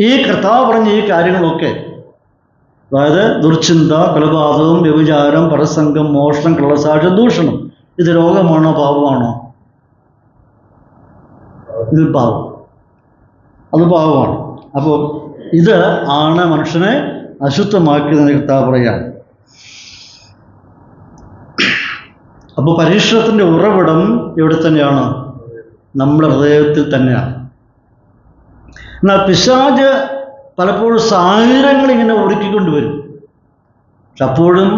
Speaker 1: ഈ കർത്താവ് പറഞ്ഞ ഈ കാര്യങ്ങളൊക്കെ, അതായത് ദുർചിന്ത, കൊലപാതകം, വ്യഭിചാരം, പരസംഗം, മോഷണം, കള്ളസാക്ഷ്യം, ദൂഷണം, ഇത് രോഗമാണോ പാപമാണോ? ഇത് പാപം, അത് പാപമാണ്. അപ്പോൾ ഇത് ആണ് മനുഷ്യനെ അശുദ്ധമാക്കിയതെന്ന് കർത്താവ് പറയുകയാണ്. അപ്പോൾ പരീക്ഷണത്തിൻ്റെ ഉറവിടം എവിടെ തന്നെയാണ്? നമ്മുടെ ഹൃദയത്തിൽ തന്നെയാണ്. എന്നാൽ പിശാച് പലപ്പോഴും സാഹചര്യങ്ങൾ ഇങ്ങനെ ഒരുക്കിക്കൊണ്ടുവരും. പക്ഷെ അപ്പോഴും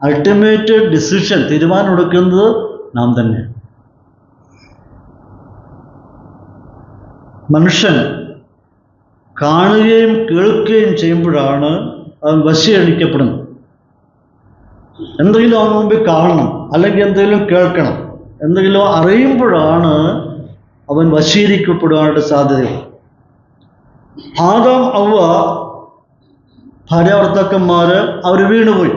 Speaker 1: അൾട്ടിമേറ്റ് ഡിസിഷൻ, തീരുമാനം എടുക്കുന്നത് നാം തന്നെയാണ്. മനുഷ്യൻ കാണുകയും കേൾക്കുകയും ചെയ്യുമ്പോഴാണ് അവൻ വശീകരിക്കപ്പെടുന്നത്. എന്തെങ്കിലും അവന് മുമ്പിൽ കാണണം, അല്ലെങ്കിൽ എന്തെങ്കിലും കേൾക്കണം, എന്തെങ്കിലും അറിയുമ്പോഴാണ് അവൻ വശീകരിക്കപ്പെടുവാനായിട്ട് സാധ്യതയുള്ളത്. ആദാം അവ്വ ഭാര്യാഭർത്താക്കന്മാർ അവർ വീണുപോയി.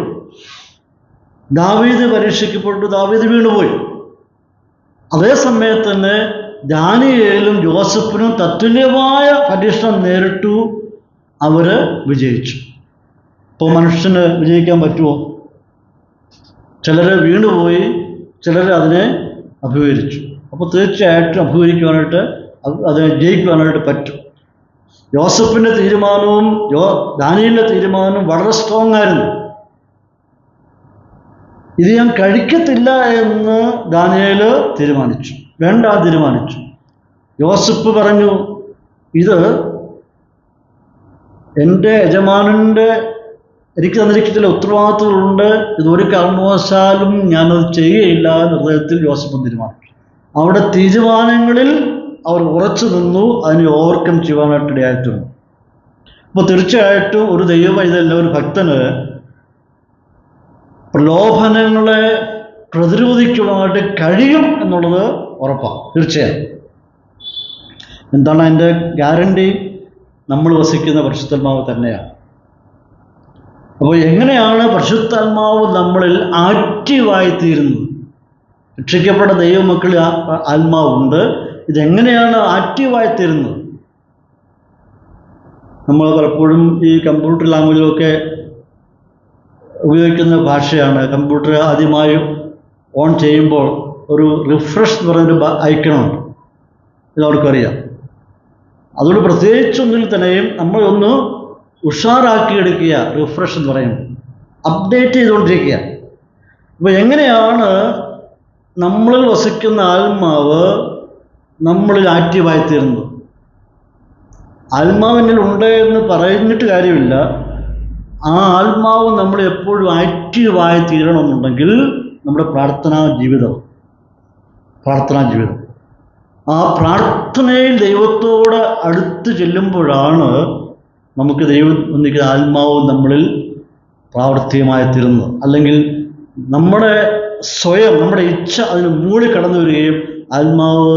Speaker 1: ദാവീദ് പരീക്ഷിക്കപ്പെട്ടു, ദാവീദ് വീണുപോയി. അതേ സമയത്ത് തന്നെ ദാനിയേലും ജോസഫിനും തത്തുല്യമായ പരീക്ഷണം നേരിട്ടു, അവർ വിജയിച്ചു. ഇപ്പോൾ മനുഷ്യന് വിജയിക്കാൻ പറ്റുമോ? ചിലർ വീണുപോയി, ചിലർ അതിനെ അഭിമുഖീകരിച്ചു. അപ്പോൾ തീർച്ചയായിട്ടും അഭിമുഖീകരിക്കുവാനായിട്ട്, അതിനെ ജയിക്കുവാനായിട്ട് പറ്റും. യോസഫിൻ്റെ തീരുമാനവും ദാനിയേലിൻ്റെ തീരുമാനവും വളരെ സ്ട്രോങ് ആയിരുന്നു. ഇത് ഞാൻ കഴിക്കത്തില്ല എന്ന് ദാനിയേൽ തീരുമാനിച്ചു, വേണ്ട തീരുമാനിച്ചു. യോസഫ് പറഞ്ഞു, ഇത് എൻ്റെ യജമാനൻ്റെ എനിക്ക് തന്നിരിക്കുന്ന ചില ഉത്തരവാദിത്തങ്ങളുണ്ട്, ഇതൊരു കാരണവശാലും ഞാനത് ചെയ്യുകയില്ല എന്ന് ഹൃദയത്തിൽ യോസഫ് തീരുമാനിച്ചു. അവിടെ തീരുമാനങ്ങളിൽ അവർ ഉറച്ചു നിന്നു, അതിനെ ഓവർകം ചെയ്യുവാനായിട്ട് ഇടയായിട്ടുണ്ട്. അപ്പോൾ തീർച്ചയായിട്ടും ഒരു ദൈവവൈതലിന്, ഒരു ഭക്തന് പ്രലോഭനങ്ങളെ പ്രതിരോധിക്കുവാനായിട്ട് കഴിയും എന്നുള്ളത് ഉറപ്പാണ്, തീർച്ചയായും. എന്താണ് അതിൻ്റെ ഗ്യാരണ്ടി? നമ്മൾ വസിക്കുന്ന പരിശുദ്ധാത്മാവ് തന്നെയാണ്. അപ്പോൾ എങ്ങനെയാണ് പരിശുദ്ധാത്മാവ് നമ്മളിൽ ആക്റ്റീവായിത്തീരുന്നത്? രക്ഷിക്കപ്പെട്ട ദൈവമക്കളിൽ ആത്മാവുണ്ട്. ഇതെങ്ങനെയാണ് ആക്റ്റീവായിത്തീരുന്നത്? നമ്മൾ പലപ്പോഴും ഈ കമ്പ്യൂട്ടർ ലാംഗ്വേജിലൊക്കെ ഉപയോഗിക്കുന്ന ഭാഷയാണ്. കമ്പ്യൂട്ടർ ആദ്യമായി ഓൺ ചെയ്യുമ്പോൾ ഒരു റിഫ്രഷ് എന്ന് പറയുന്നൊരു ഐക്കണുണ്ട്, ഇതവർക്കറിയാം. അതുകൊണ്ട് പ്രത്യേകിച്ചൊന്നിൽ തന്നെയും നമ്മളൊന്ന് ഉഷാറാക്കിയെടുക്കുക, റിഫ്രഷ് എന്ന് പറയുമ്പോൾ അപ്ഡേറ്റ് ചെയ്തുകൊണ്ടിരിക്കുക. അപ്പോൾ എങ്ങനെയാണ് നമ്മളിൽ വസിക്കുന്ന ആത്മാവ് നമ്മളിൽ ആക്റ്റീവായിത്തീരുന്നത്? ആത്മാവിനിൽ ഉണ്ട് എന്ന് പറഞ്ഞിട്ട് കാര്യമില്ല. ആ ആത്മാവ് നമ്മൾ എപ്പോഴും ആക്റ്റീവായി തീരണമെന്നുണ്ടെങ്കിൽ നമ്മുടെ പ്രാർത്ഥനാ ജീവിതം, ആ പ്രാർത്ഥനയിൽ ദൈവത്തോട് അടുത്ത് ചെല്ലുമ്പോഴാണ് നമുക്ക് ദൈവം ഒന്നിക്കുന്ന ആത്മാവ് നമ്മളിൽ പ്രാവർത്തികമായി തീരുന്നത്. അല്ലെങ്കിൽ നമ്മുടെ സ്വയം, നമ്മുടെ ഇച്ഛ അതിന് മൂടിക്കടന്നു വരികയും ആത്മാവ്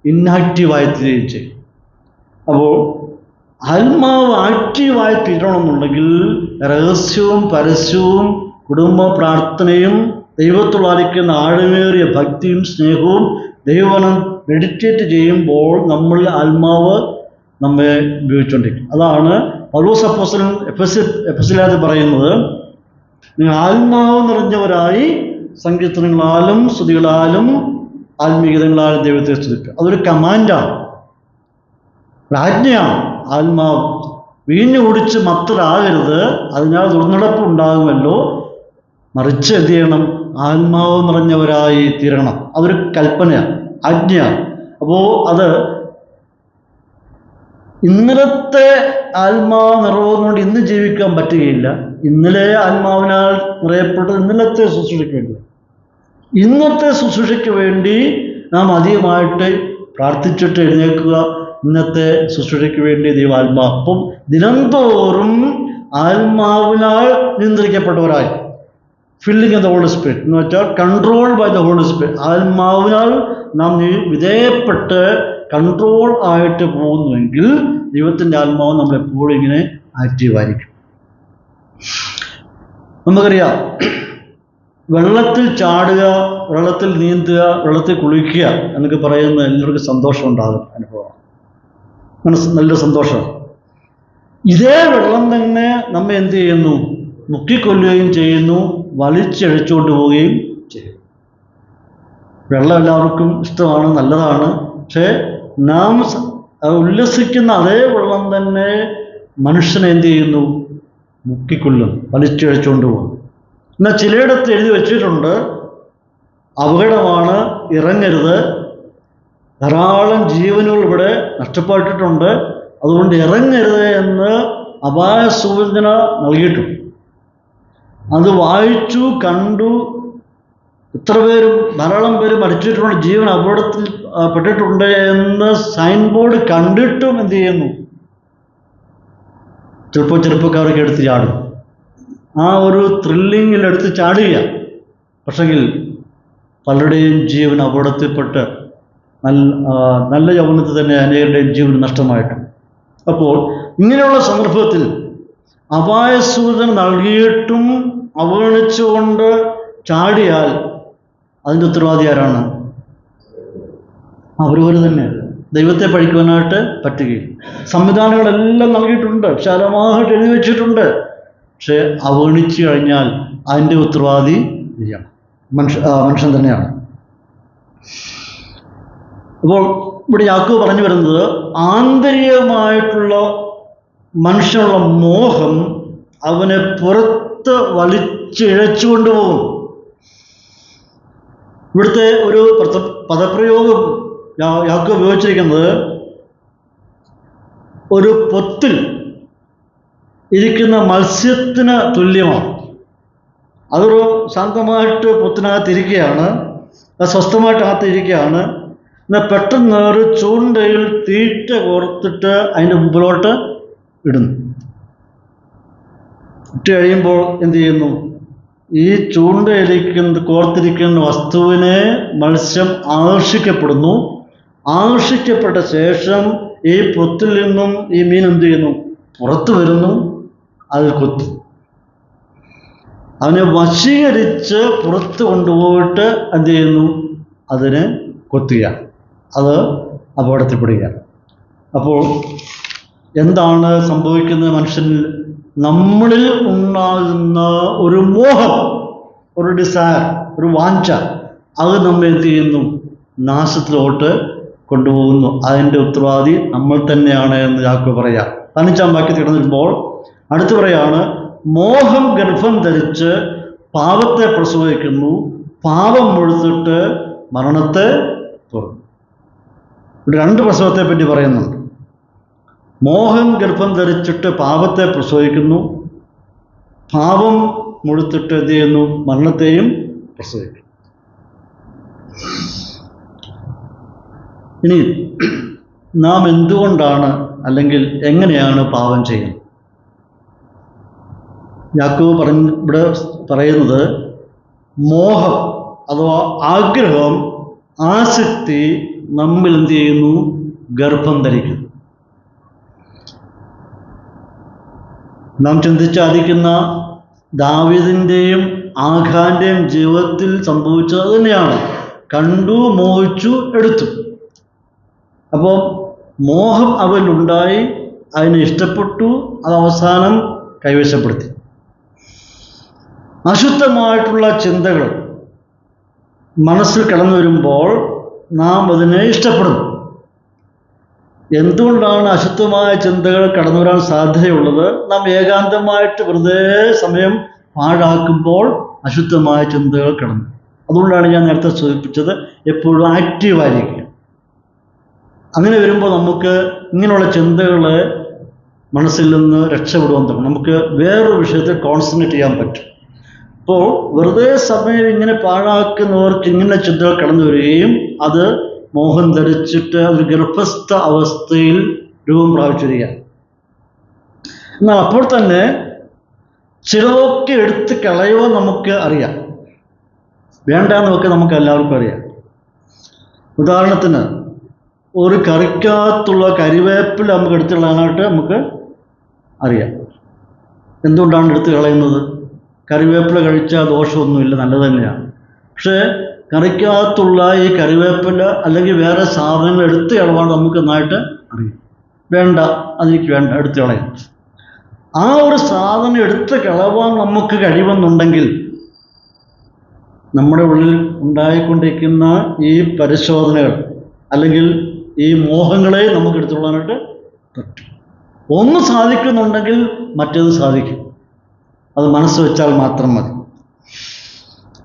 Speaker 1: ഇന്നാക്റ്റീവായി തീരുകയും ചെയ്യും. അപ്പോൾ ആത്മാവ് ആക്റ്റീവായി തീരണമെന്നുണ്ടെങ്കിൽ രഹസ്യവും പരസ്യവും കുടുംബ പ്രാർത്ഥനയും ദൈവത്തോടായിരിക്കുന്ന ആഴമേറിയ ഭക്തിയും സ്നേഹവും ദൈവവനം മെഡിറ്റേറ്റ് ചെയ്യുമ്പോൾ നമ്മൾ ആത്മാവ് നമ്മെ ഉപയോഗിച്ചുകൊണ്ടിരിക്കും. അതാണ് പൗലോസ് അപ്പോസ്തലൻ എഫെസ്യരിൽ പറയുന്നത്, നിങ്ങൾ ആത്മാവ് നിറഞ്ഞവരായി സങ്കീർത്തനങ്ങളാലും സ്തുതികളാലും ആത്മീയതകളാലും ദൈവത്തെ സ്തുതിക്കുക. അതൊരു കമാൻഡാണ്, ഒരു ആജ്ഞയാണ്. ആത്മാവ് വീഞ്ഞു കുടിച്ച് മത്തരാകരുത്, അതിനാൽ ദുർനടപ്പ് ഉണ്ടാകുമല്ലോ, മറിച്ച് എന്ത് ചെയ്യണം? ആത്മാവ് നിറഞ്ഞവരായി തീരണം. അതൊരു കൽപ്പനയാണ്, ആജ്ഞയാണ്. അപ്പോൾ അത് ഇന്നലത്തെ ആത്മാവ് നിറവുകൊണ്ട് ഇന്ന് ജീവിക്കാൻ പറ്റുകയില്ല. ഇന്നലെ ആത്മാവിനാൽ നിറയപ്പെട്ടത് ഇന്നലത്തെ ശുശ്രൂഷയ്ക്ക് വേണ്ടി. ഇന്നത്തെ ശുശ്രൂഷയ്ക്ക് വേണ്ടി നാം അധികമായിട്ട് പ്രാർത്ഥിച്ചിട്ട് എഴുന്നേൽക്കുക. ഇന്നത്തെ ശുശ്രൂഷയ്ക്ക് വേണ്ടി ദൈവാത്മാവ്. അപ്പം ദിനംതോറും ആത്മാവിനാൽ നിയന്ത്രിക്കപ്പെട്ടവരായി, filling of the holy spirit എന്ന് വെച്ചാൽ control by the holy spirit. ആത്മാവിനാൽ നാം വിധേയപ്പെട്ട് കൺട്രോൾ ആയിട്ട് പോകുന്നുവെങ്കിൽ ദൈവത്തിൻ്റെ ആത്മാവ് നമ്മളെപ്പോഴും ഇങ്ങനെ ആക്റ്റീവായിരിക്കും. നമുക്കറിയാം, വെള്ളത്തിൽ ചാടുക, വെള്ളത്തിൽ നീന്തുക, വെള്ളത്തിൽ കുളിക്കുക എന്നൊക്കെ പറയുന്ന എല്ലാവർക്കും സന്തോഷം ഉണ്ടാകും, അനുഭവം, മനസ്സ് നല്ല സന്തോഷം. ഇതേ വെള്ളം തന്നെ നമ്മെ എന്ത് ചെയ്യുന്നു? മുക്കിക്കൊല്ലുകയും ചെയ്യുന്നു, വലിച്ചഴിച്ചുകൊണ്ട് പോവുകയും ചെയ്യും. വെള്ളം എല്ലാവർക്കും ഇഷ്ടമാണ്, നല്ലതാണ്. പക്ഷേ നാം ഉല്ലസിക്കുന്ന അതേ വെള്ളം തന്നെ മനുഷ്യനെ എന്ത് ചെയ്യുന്നു? മുക്കിക്കൊല്ലും, വലിച്ചഴിച്ചുകൊണ്ട് പോകും. എന്നാൽ ചിലയിടത്ത് എഴുതി വച്ചിട്ടുണ്ട്, അപകടമാണ്, ഇറങ്ങരുത്, ധാരാളം ജീവനുകൾ ഇവിടെ നഷ്ടപ്പെട്ടിട്ടുണ്ട്, അതുകൊണ്ട് ഇറങ്ങരുത് എന്ന് അപായ സൂചന നൽകിയിട്ടുണ്ട്. അത് വായിച്ചു, കണ്ടു. ഇത്ര പേരും ധാരാളം പേര് മരിച്ചിട്ടുണ്ട്, ജീവൻ അപകടത്തിൽ പെട്ടിട്ടുണ്ട് എന്ന് സൈൻ ബോർഡ് കണ്ടിട്ടും എന്ത് ചെയ്യുന്നു? ചെറുപ്പക്കാരൊക്കെ എടുത്ത് ചാടും. ആ ഒരു ത്രില്ലിങ്ങിലെടുത്ത് ചാടുക. പക്ഷെങ്കിൽ പലരുടെയും ജീവൻ അപകടത്തിൽപ്പെട്ട് നല്ല യൗവനത്തിൽ തന്നെ അനേകരുടെയും ജീവൻ നഷ്ടമായിട്ടുണ്ട്. അപ്പോൾ ഇങ്ങനെയുള്ള സന്ദർഭത്തിൽ അപായ സൂചന നൽകിയിട്ടും അവഗണിച്ചുകൊണ്ട് ചാടിയാൽ അതിൻ്റെ ഉത്തരവാദി ആരാണ്? അവരവർ തന്നെ. ദൈവത്തെ പഴിക്കുവാനായിട്ട് പറ്റുകയില്ല. സംവിധാനങ്ങളെല്ലാം നൽകിയിട്ടുണ്ട്, വിശാലമായിട്ട് എഴുതി വെച്ചിട്ടുണ്ട്. പക്ഷെ അവഗണിച്ചു കഴിഞ്ഞാൽ അതിൻ്റെ ഉത്തരവാദി മനുഷ്യൻ തന്നെയാണ്. അപ്പോൾ ഇവിടെ യാക്കോബ് പറഞ്ഞു വരുന്നത്, ആന്തരികമായിട്ടുള്ള മനുഷ്യനുള്ള മോഹം അവനെ പുറത്ത് വലിച്ചിഴച്ചുകൊണ്ട് പോകും. ഇവിടുത്തെ ഒരു പദപ്രയോഗം യാക്കോബ് ഉപയോഗിച്ചിരിക്കുന്നത്, ഒരു പൊത്തിൽ ഇരിക്കുന്ന മത്സ്യത്തിന് തുല്യമാണ്. അതൊരു ശാന്തമായിട്ട് പൊത്തിനകത്തിരിക്കുകയാണ്, അത് സ്വസ്ഥമായിട്ട് അകത്തിരിക്കുകയാണ്. എന്നാൽ പെട്ടെന്ന് ഒരു ചൂണ്ടയിൽ തീറ്റ കോർത്തിട്ട് അതിൻ്റെ മുമ്പിലോട്ട് ഇടുന്നു. ഇട്ട് കഴിയുമ്പോൾ എന്ത് ചെയ്യുന്നു? ഈ കോർത്തിരിക്കുന്ന വസ്തുവിനെ മത്സ്യം ആകർഷിക്കപ്പെടുന്നു. ആകർഷിക്കപ്പെട്ട ശേഷം ഈ പൊത്തിൽ നിന്നും ഈ മീൻ എന്ത് ചെയ്യുന്നു? പുറത്തു വരുന്നു, അതിൽ കൊത്തി അവനെ വശീകരിച്ച് പുറത്ത് കൊണ്ടുപോയിട്ട് എന്ത് ചെയ്യുന്നു? അതിനെ കൊത്തുക, അത് അപകടത്തിൽപ്പെടുകയാണ്. അപ്പോൾ എന്താണ് സംഭവിക്കുന്നത്? മനുഷ്യനിൽ, നമ്മളിൽ ഉണ്ടാകുന്ന ഒരു മോഹം, ഒരു ഡിസയർ, ഒരു വാഞ്ച, അത് നമ്മെ എന്ത് ചെയ്യുന്നു? നാശത്തിലോട്ട് കൊണ്ടുപോകുന്നു. അതിൻ്റെ ഉത്തരവാദി നമ്മൾ തന്നെയാണ് എന്ന് യാക്കോബ് പറയാം. 15-ാം വാക്യത്തിൽ കിടന്നിരുമ്പോൾ അടുത്ത് പറയാണ്, മോഹം ഗർഭം ധരിച്ച് പാപത്തെ പ്രസവിക്കുന്നു, പാപം മുഴുത്തിട്ട് മരണത്തെ തുറന്നു. ഇവിടെ 2 പ്രസവത്തെ പറ്റി പറയുന്നുണ്ട്. മോഹം ഗർഭം ധരിച്ചിട്ട് പാപത്തെ പ്രസവിക്കുന്നു, പാപം മുഴുത്തിട്ട് എന്ത് ചെയ്യുന്നു? മരണത്തെയും പ്രസവിക്കുന്നു. ഇനി നാം എന്തുകൊണ്ടാണ്, അല്ലെങ്കിൽ എങ്ങനെയാണ് പാപം ചെയ്യുന്നത്? യാക്കോബ് ഇവിടെ പറയുന്നത്, മോഹം അഥവാ ആഗ്രഹം, ആസക്തി നമ്മിൽ എന്ത് ചെയ്യുന്നു? ഗർഭം ധരിക്കുന്നു. നാം ചിന്തിച്ചാധിക്കുന്ന ദാവീദിൻ്റെയും ആഖാന്റെയും ജീവിതത്തിൽ സംഭവിച്ചത് തന്നെയാണ്. കണ്ടു, മോഹിച്ചു, എടുത്തു. അപ്പോൾ മോഹം അവനുണ്ടായി, അതിനെ ഇഷ്ടപ്പെട്ടു, അത് അവസാനം കൈവശപ്പെടുത്തി. അശുദ്ധമായിട്ടുള്ള ചിന്തകൾ മനസ്സിൽ കടന്നു വരുമ്പോൾ നാം അതിനെ ഇഷ്ടപ്പെടുന്നു. എന്തുകൊണ്ടാണ് അശുദ്ധമായ ചിന്തകൾ കടന്നു വരാൻ സാധ്യതയുള്ളത്? നാം ഏകാന്തമായിട്ട് വെറുതെ സമയം പാഴാക്കുമ്പോൾ അശുദ്ധമായ ചിന്തകൾ കടന്നു. അതുകൊണ്ടാണ് ഞാൻ നേരത്തെ സൂചിപ്പിച്ചത്, എപ്പോഴും ആക്റ്റീവായിരിക്കുക. അങ്ങനെ വരുമ്പോൾ നമുക്ക് ഇങ്ങനെയുള്ള ചിന്തകൾ മനസ്സിൽ നിന്ന് രക്ഷപ്പെടുവാൻ തുടങ്ങും. നമുക്ക് വേറൊരു വിഷയത്തിൽ കോൺസെൻട്രേറ്റ് ചെയ്യാൻ പറ്റും. അപ്പോൾ വെറുതെ സമയം ഇങ്ങനെ പാഴാക്കുന്നവർക്ക് ഇങ്ങനെ ചിന്തകൾ കടന്നു വരികയും അത് മോഹം ധരിച്ചിട്ട് ഒരു ഗർഭസ്ഥ അവസ്ഥയിൽ രൂപം പ്രാപിച്ചിരിക്കുക. എന്നാൽ അപ്പോൾ തന്നെ ചിലതൊക്കെ എടുത്ത് കളയുവാൻ നമുക്ക് അറിയാം, വേണ്ടാന്നൊക്കെ നമുക്ക് എല്ലാവർക്കും അറിയാം. ഉദാഹരണത്തിന് ഒരു കറിക്കകത്തുള്ള കരിവേപ്പില നമുക്ക് എടുത്ത് കളയാനായിട്ട് നമുക്ക് അറിയാം. എന്തുകൊണ്ടാണ് എടുത്ത് കളയുന്നത്? കറിവേപ്പില കഴിച്ചാൽ ദോഷമൊന്നുമില്ല, നല്ലത് തന്നെയാണ്. പക്ഷേ കറിക്കകത്തുള്ള ഈ കറിവേപ്പില അല്ലെങ്കിൽ വേറെ സാധനങ്ങൾ എടുത്ത് കളവാൻ നമുക്ക് നന്നായിട്ട് അറിയാം. വേണ്ട, അതെനിക്ക് വേണ്ട, എടുത്ത് കളയാം. ആ ഒരു സാധനം എടുത്ത് കളവാൻ നമുക്ക് കഴിയുമെന്നുണ്ടെങ്കിൽ നമ്മുടെ ഉള്ളിൽ ഉണ്ടായിക്കൊണ്ടിരിക്കുന്ന ഈ പരിശോധനകൾ അല്ലെങ്കിൽ ഈ മോഹങ്ങളെ നമുക്ക് എടുത്തുകൊള്ളാനായിട്ട് പറ്റും. ഒന്ന് സാധിക്കുന്നുണ്ടെങ്കിൽ മറ്റേത് സാധിക്കും. അത് മനസ്സ് വെച്ചാൽ മാത്രം മതി.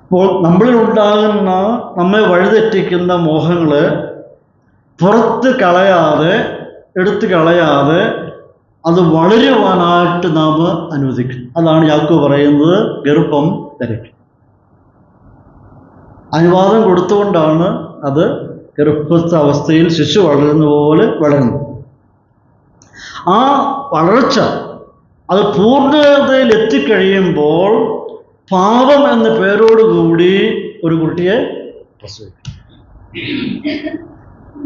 Speaker 1: അപ്പോൾ നമ്മളിൽ ഉണ്ടാകുന്ന നമ്മെ വഴിതെറ്റിക്കുന്ന മോഹങ്ങളെ പുറത്ത് കളയാതെ, എടുത്ത് കളയാതെ അത് വളരുവാനായിട്ട് നാം അനുവദിക്കും. അതാണ് യാക്കോബ് പറയുന്നത്, ഗർഭം ധരിക്കും. അനുവാദം കൊടുത്തുകൊണ്ടാണ് അത് ഗർഭസ്ഥ അവസ്ഥയിൽ ശിശു വളരുന്ന പോലെ വളരുന്നു. ആ വളർച്ച അത് പൂർണ്ണതയിൽ എത്തിക്കഴിയുമ്പോൾ പാപം എന്ന പേരോടുകൂടി ഒരു കുട്ടിയെ പ്രസവിക്കും.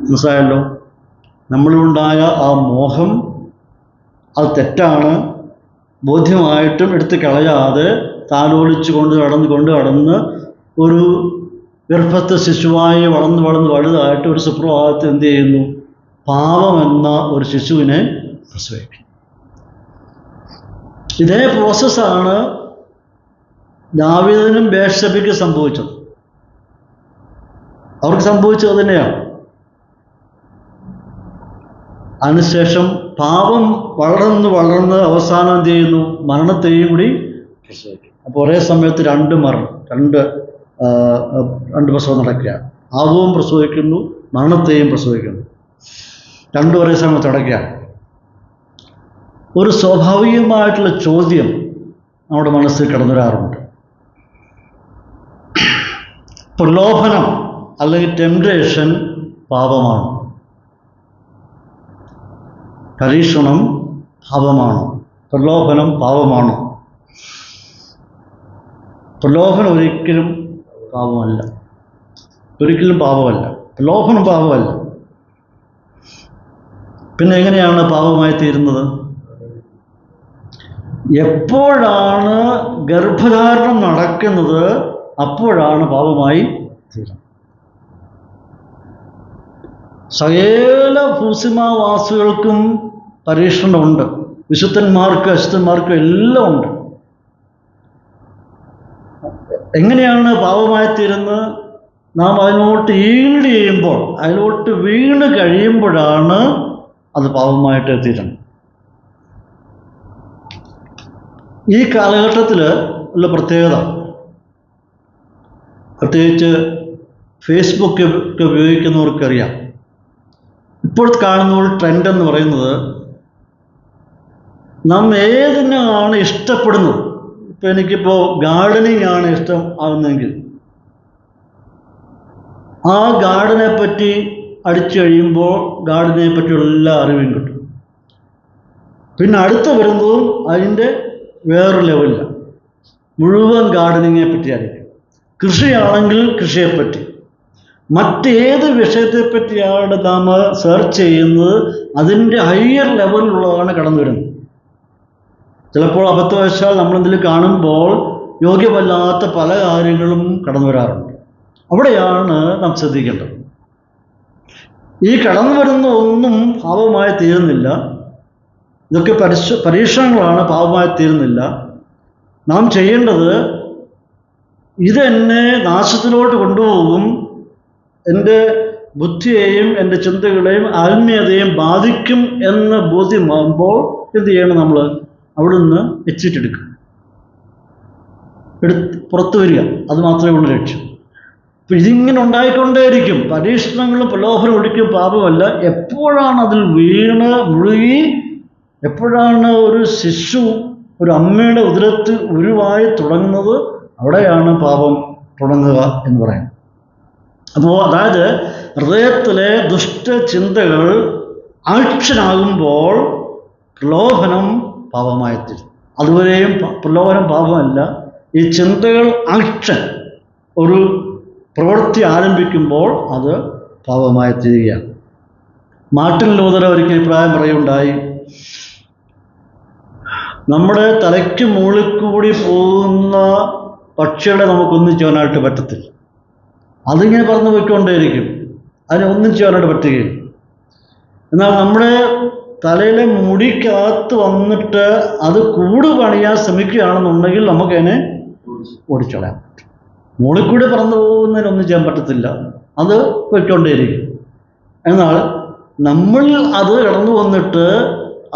Speaker 1: മനസ്സിലായല്ലോ? നമ്മളിലുണ്ടായ ആ മോഹം അത് തെറ്റാണ്, ബോധ്യമായിട്ടും എടുത്ത് കളയാതെ താലോലിച്ച് കൊണ്ട് കടന്ന് ഒരു ഗർഭസ്ഥ ശിശുവായി വളർന്ന് വലുതായിട്ട് ഒരു സുപ്രഭാതത്തിൽ എന്ത് ചെയ്യുന്നു? പാപമെന്ന ഒരു ശിശുവിനെ പ്രസവിക്കും. ഇതേ പ്രോസസ്സാണ് ദാവീദിനും ബേത്ശബയ്ക്കും സംഭവിച്ചത്. അവർക്ക് സംഭവിച്ചത് തന്നെയാണ്. അതിനുശേഷം പാപം വളർന്ന് അവസാനം എന്ത് ചെയ്യുന്നു? മരണത്തെയും കൂടി പ്രസവിക്കും. അപ്പോൾ ഒരേ സമയത്ത് രണ്ട് പ്രസവം നടക്കുകയാണ്. ആദവും പ്രസവിക്കുന്നു, മരണത്തെയും പ്രസവിക്കുന്നു. രണ്ടും ഒരേ സമയത്ത് നടക്കുകയാണ്. ഒരു സ്വാഭാവികമായിട്ടുള്ള ചോദ്യം നമ്മുടെ മനസ്സിൽ കടന്നു വരാറുണ്ട്. പ്രലോഭനം അല്ലെങ്കിൽ ടെംപ്റ്റേഷൻ പാപമാണ്, പരീക്ഷണം പാപമാണ്, പ്രലോഭനം പാപമാണ്. പ്രലോഭനം ഒരിക്കലും പാപമല്ല, ഒരിക്കലും പാപമല്ല. പ്രലോഭനം പാപമല്ല. പിന്നെ എങ്ങനെയാണ് പാപമായി തീരുന്നത്? എപ്പോഴാണ് ഗർഭധാരണം നടക്കുന്നത് അപ്പോഴാണ് പാപമായി തീരുന്നത്. സകല ഭൂസിമാവാസികൾക്കും പരീക്ഷണമുണ്ട്, വിശുദ്ധന്മാർക്കും അശുദ്ധന്മാർക്കും എല്ലാം ഉണ്ട്. എങ്ങനെയാണ് പാപമായി തീരുന്നത്? നാം അതിലോട്ട് ഈട് ചെയ്യുമ്പോൾ, അതിലോട്ട് വീണ് കഴിയുമ്പോഴാണ് അത് പാപമായിട്ട് തീരുന്നത്. ഈ കാലഘട്ടത്തിൽ ഉള്ള പ്രത്യേകത, പ്രത്യേകിച്ച് ഫേസ്ബുക്ക് ഒക്കെ ഉപയോഗിക്കുന്നവർക്കറിയാം, ഇപ്പോൾ കാണുന്ന ഒരു ട്രെൻഡ് എന്ന് പറയുന്നത്, നാം ഏതിനാണ് ഇഷ്ടപ്പെടുന്നത്. ഇപ്പം എനിക്കിപ്പോൾ ഗാർഡനിങ് ആണ് ഇഷ്ടം ആകുന്നതെങ്കിൽ ആ ഗാർഡനെ പറ്റി അടിച്ചു കഴിയുമ്പോൾ ഗാർഡനെ പറ്റിയുള്ള എല്ലാ അറിവും കിട്ടും. പിന്നെ അടുത്ത് വരുന്നതും അതിൻ്റെ വേറൊരു ലെവലിലാണ്, മുഴുവൻ ഗാർഡനിങ്ങിനെ പറ്റിയായിരിക്കും. കൃഷിയാണെങ്കിൽ കൃഷിയെപ്പറ്റി, മറ്റേത് വിഷയത്തെപ്പറ്റിയാണ് നാം സെർച്ച് ചെയ്യുന്നത് അതിൻ്റെ ഹയർ ലെവലിലുള്ളതാണ് കടന്നു വരുന്നത്. ചിലപ്പോൾ അബദ്ധവശാൽ നമ്മളെന്തെങ്കിലും കാണുമ്പോൾ യോഗ്യമല്ലാത്ത പല കാര്യങ്ങളും കടന്നു വരാറുണ്ട്. അവിടെയാണ് നാം ശ്രദ്ധിക്കേണ്ടത്. ഈ കടന്നു വരുന്ന ഒന്നും പാപമായി തീരുന്നില്ല. ഇതൊക്കെ പരീക്ഷണങ്ങളാണ്, പാപമായി തീരുന്നില്ല. നാം ചെയ്യേണ്ടത്, ഇതെന്നെ നാശത്തിലോട്ട് കൊണ്ടുപോകും, എൻ്റെ ബുദ്ധിയെയും എൻ്റെ ചിന്തകളെയും ആത്മീയതയെയും ബാധിക്കും എന്ന് ബോധ്യമാകുമ്പോൾ എന്ത് ചെയ്യണം? നമ്മൾ അവിടെ നിന്ന് എക്സിറ്റ് എടുക്കുക, പുറത്തു വരിക. അത് മാത്രമേ ഉള്ളൂ ലക്ഷ്യം. അപ്പം ഇതിങ്ങനെ ഉണ്ടായിക്കൊണ്ടേയിരിക്കും. പരീക്ഷണങ്ങളും പ്രലോഭനം ഒഴിക്കും പാപമല്ല. എപ്പോഴാണ് അതിൽ വീണ് മുഴുകി, എപ്പോഴാണ് ഒരു ശിശു ഒരു അമ്മയുടെ ഉദരത്തിൽ ഉരുവായി തുടങ്ങുന്നത്, അവിടെയാണ് പാപം തുടങ്ങുക എന്ന് പറയുന്നത്. അപ്പോൾ അതായത് ഹൃദയത്തിലെ ദുഷ്ടചിന്തകൾ ആക്ഷനാകുമ്പോൾ പ്രലോഭനം പാപമായിത്തീരും. അതുവരെയും പ്രലോഭനം പാപമല്ല. ഈ ചിന്തകൾ ആക്ഷൻ, ഒരു പ്രവൃത്തി ആരംഭിക്കുമ്പോൾ അത് പാപമായി തീരുകയാണ്. മാർട്ടിൻ ലൂതർ ഒരിക്കൽ അഭിപ്രായം പറയുണ്ടായി, നമ്മുടെ തലയ്ക്ക് മുകളിൽ കൂടി പോകുന്ന പക്ഷികളെ നമുക്കൊന്നും ചെയ്യാനായിട്ട് പറ്റത്തില്ല. അതിങ്ങനെ പറന്നു പോയിക്കൊണ്ടേയിരിക്കും, അതിനെ ഒന്നും ചെയ്യാനായിട്ട് പറ്റുകയില്ല. എന്നാൽ നമ്മുടെ തലയിലെ മുടിക്കകത്ത് വന്നിട്ട് അത് കൂട് പണിയാൻ ശ്രമിക്കുകയാണെന്നുണ്ടെങ്കിൽ നമുക്കതിനെ ഓടിച്ചോളാൻ പറ്റും. മുകളിൽ കൂടി പറന്നു പോകുന്നതിനൊന്നും ചെയ്യാൻ പറ്റത്തില്ല, അത് പോയിക്കൊണ്ടേയിരിക്കും. എന്നാൽ നമ്മൾ അത് കടന്നു വന്നിട്ട്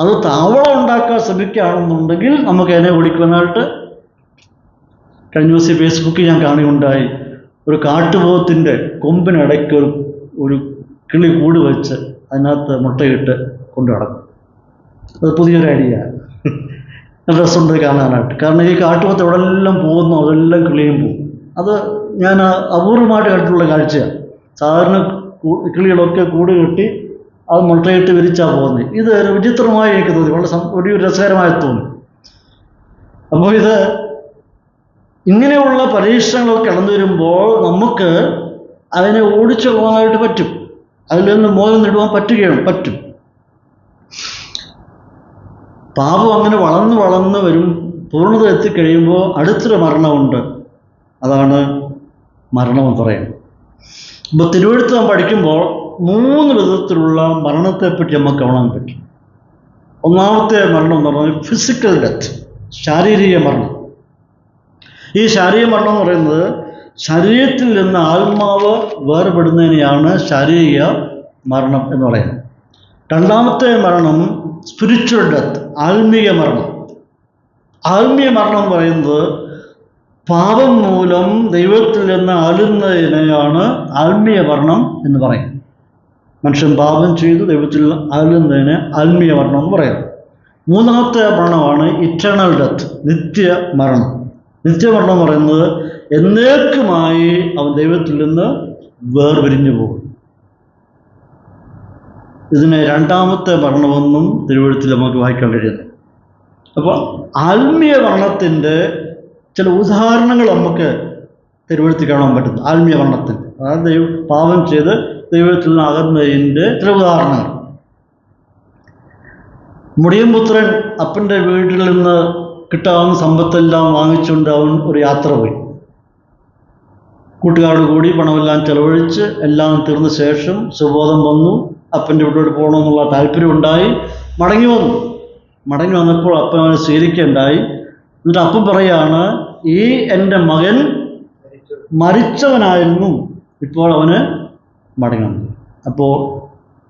Speaker 1: അത് താവളം ഉണ്ടാക്കാൻ ശ്രമിക്കുകയാണെന്നുണ്ടെങ്കിൽ നമുക്കതിനെ ഓടിക്കുവാനായിട്ട്. കഴിഞ്ഞ ദിവസം ഫേസ്ബുക്കിൽ ഞാൻ കാണുകയുണ്ടായി, ഒരു കാട്ടുപോത്തിൻ്റെ കൊമ്പിനിടയ്ക്ക് ഒരു കിളി കൂട് വെച്ച് അതിനകത്ത് മുട്ടയിട്ട് കൊണ്ടു നടക്കും. അത് പുതിയൊരു ഐഡിയ, രസമുണ്ട് കാണാനായിട്ട്. കാരണം ഈ കാട്ടുപോത്ത് എവിടെല്ലാം പോകുന്നു അതെല്ലാം കിളിയും പോകും. അത് ഞാൻ അപൂർവമായിട്ട് കണ്ടിട്ടുള്ള കാഴ്ചയാണ്. സാധാരണ കിളികളൊക്കെ കൂട് കെട്ടി അത് മുട്ടയിട്ട് വിരിച്ചാണ് പോകുന്നത്. ഇത് ഒരു വിചിത്രമായി എനിക്ക് തോന്നി, വളരെ ഒരു രസകരമായി തോന്നി. അപ്പോൾ ഇത് ഇങ്ങനെയുള്ള പരീക്ഷണങ്ങളൊക്കെ കടന്നു വരുമ്പോൾ നമുക്ക് അതിനെ ഓടിച്ചു പോകാനായിട്ട് പറ്റും, അതിൽ നിന്ന് മോചനം നേടുവാൻ പറ്റും. പാപം അങ്ങനെ വളർന്ന് വരും, പൂർണ്ണത എത്തിക്കഴിയുമ്പോൾ അടുത്തൊരു മരണമുണ്ട്. അതാണ് മരണമെന്ന് പറയുന്നത്. ഇപ്പോൾ തിരുവെഴുത്ത് നാം പഠിക്കുമ്പോൾ 3 വിധത്തിലുള്ള മരണത്തെപ്പറ്റി നമുക്ക് കാണാൻ പറ്റും. ഒന്നാമത്തെ മരണം എന്ന് പറയുന്നത് ഫിസിക്കൽ ഡെത്ത്, ശാരീരിക മരണം. ഈ ശാരീരിക മരണം എന്ന് പറയുന്നത് ശരീരത്തിൽ നിന്ന് ആത്മാവ് വേർപെടുന്നതിനെയാണ് ശാരീരിക മരണം എന്ന് പറയുന്നത്. രണ്ടാമത്തെ മരണം സ്പിരിച്വൽ ഡെത്ത്, ആത്മീയ മരണം. ആത്മീയ മരണം എന്ന് പറയുന്നത് പാപം മൂലം ദൈവത്തിൽ നിന്ന് അകലുന്നതിനെയാണ് ആത്മീയ മരണം എന്ന് പറയുന്നത്. മനുഷ്യൻ പാപം ചെയ്തു ദൈവത്തിൽ അകലുന്നതിന് ആത്മീയ മരണം എന്ന് പറയുന്നത്. മൂന്നാമത്തെ മരണമാണ് ഇറ്റേണൽ ഡെത്ത്, നിത്യമരണം. നിത്യമരണം എന്ന് പറയുന്നത് എന്നേക്കുമായി അവൻ ദൈവത്തിൽ നിന്ന് വേർപിരിഞ്ഞു പോകും. ഇതിനെ രണ്ടാമത്തെ മരണമെന്നും തിരുവെഴുത്തിൽ നമുക്ക് വായിക്കാൻ കഴിയുന്നു. അപ്പോൾ ആത്മീയ മരണത്തിൻ്റെ ചില ഉദാഹരണങ്ങൾ നമുക്ക് തിരുവെഴുത്തിൽ കാണാൻ പറ്റുന്നു. ആത്മീയ മരണത്തിന്, അതായത് പാപം ചെയ്ത് ദൈവത്തിൽ നിന്ന് അകന്നതിൻ്റെ ചില ഉദാഹരണങ്ങൾ. മുടിയൻപുത്രൻ അപ്പൻ്റെ വീട്ടിൽ നിന്ന് കിട്ടാവുന്ന സമ്പത്തെല്ലാം വാങ്ങിച്ചുകൊണ്ട് അവൻ ഒരു യാത്ര പോയി. കൂട്ടുകാരോട് കൂടി പണമെല്ലാം ചെലവഴിച്ച് എല്ലാം തീർന്ന ശേഷം സുബോധം വന്നു, അപ്പൻ്റെ വീട്ടിലോട്ട് പോകണമെന്നുള്ള താല്പര്യമുണ്ടായി. മടങ്ങി വന്നപ്പോൾ അപ്പൻ അവനെ സ്വീകരിക്കുകയുണ്ടായി. എന്നിട്ട് അപ്പം പറയാണ്, ഈ എൻ്റെ മകൻ മരിച്ചവനായിരുന്നു, ഇപ്പോൾ അവന് മടങ്ങി വന്നു. അപ്പോൾ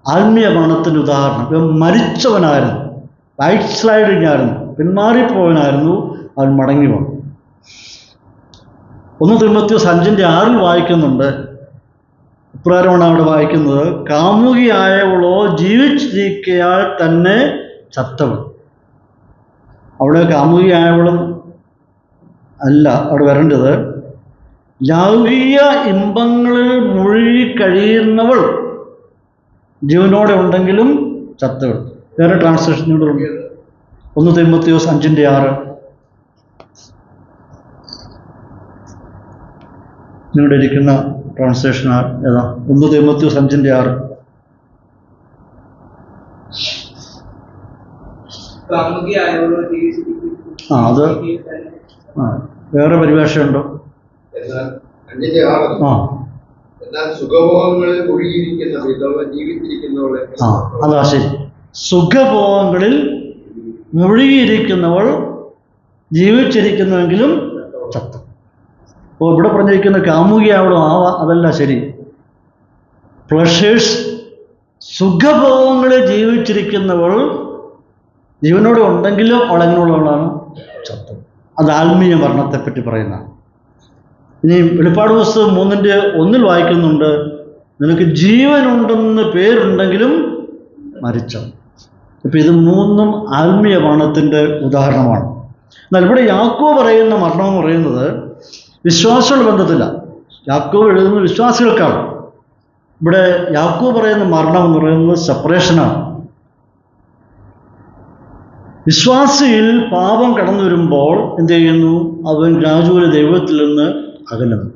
Speaker 1: ആത്മീയ മരണത്തിൻ്റെ ഉദാഹരണം, ഇവൻ മരിച്ചവനായിരുന്നു, ബാക്ക് സ്ലൈഡിങ് ആയിരുന്നു, പിന്മാറിപ്പോവനായിരുന്നു, അവൻ മടങ്ങി വന്നു. 1 തിമോത്തിയോസ് 5:6 വായിക്കുന്നുണ്ട്. ഇപ്രകാരമാണ് അവിടെ വായിക്കുന്നത്, കാമുകിയായവളോ ജീവിച്ചിരിക്കയാൽ തന്നെ ചത്തവൾ. അവിടെ കാമുകിയായവളും അല്ല അവിടെ വരേണ്ടത്, ലൗകിക ഇമ്പങ്ങളിൽ മുഴുകി കഴിയുന്നവൾ ജീവനോടെ ഉണ്ടെങ്കിലും ചത്തവൾ. വേറെ ട്രാൻസ്ലേഷനുകളുണ്ട്. 1 തിമോത്തിയോസ് 5:6. നിങ്ങളുടെ ഇരിക്കുന്ന ട്രാൻസ്ലേഷൻ ഏതാ? 1 തിമോത്തിയോസ് 5:6. അത് വേറെ പരിഭാഷയുണ്ടോ? അതാ ശരി. സുഖഭോഗങ്ങളിൽ മുഴുകിയിരിക്കുന്നവൾ ജീവിച്ചിരിക്കുന്നുവെങ്കിലും ചത്തു. അപ്പോൾ ഇവിടെ പറഞ്ഞിരിക്കുന്ന കാമുകിയാവളും അതല്ല ശരി. പ്ലഷേഴ്സ്, സുഖഭോഗങ്ങളിൽ ജീവിച്ചിരിക്കുന്നവൾ ജീവനോടെ ഉണ്ടെങ്കിലും അവളെങ്ങനെയുള്ളവളാണ്? ചത്തു. അത് ആത്മീയ മരണത്തെപ്പറ്റി പറയുന്നതാണ്. ഇനി വെളിപ്പാട് പുസ്തകം 3:1 വായിക്കുന്നുണ്ട്, നിനക്ക് ജീവനുണ്ടെന്ന് പേരുണ്ടെങ്കിലും മരിച്ചു. ഇപ്പം ഇത് 3 ആത്മീയ മരണത്തിൻ്റെ ഉദാഹരണമാണ്. എന്നാൽ ഇവിടെ യാക്കോബ് പറയുന്ന മരണം എന്ന് പറയുന്നത് വിശ്വാസികളുടെ ബന്ധത്തില്ല. യാക്കോബ് എഴുതുന്നത് വിശ്വാസികൾക്കാണ്. ഇവിടെ യാക്കോബ് പറയുന്ന മരണം എന്ന് പറയുന്നത് സെപ്പറേഷനാണ്. വിശ്വാസിയിൽ പാപം കടന്നു വരുമ്പോൾ എന്ത് ചെയ്യുന്നു? അവൻ ഗ്രാജുവലി ദൈവത്തിൽ നിന്ന് അകലുന്നു.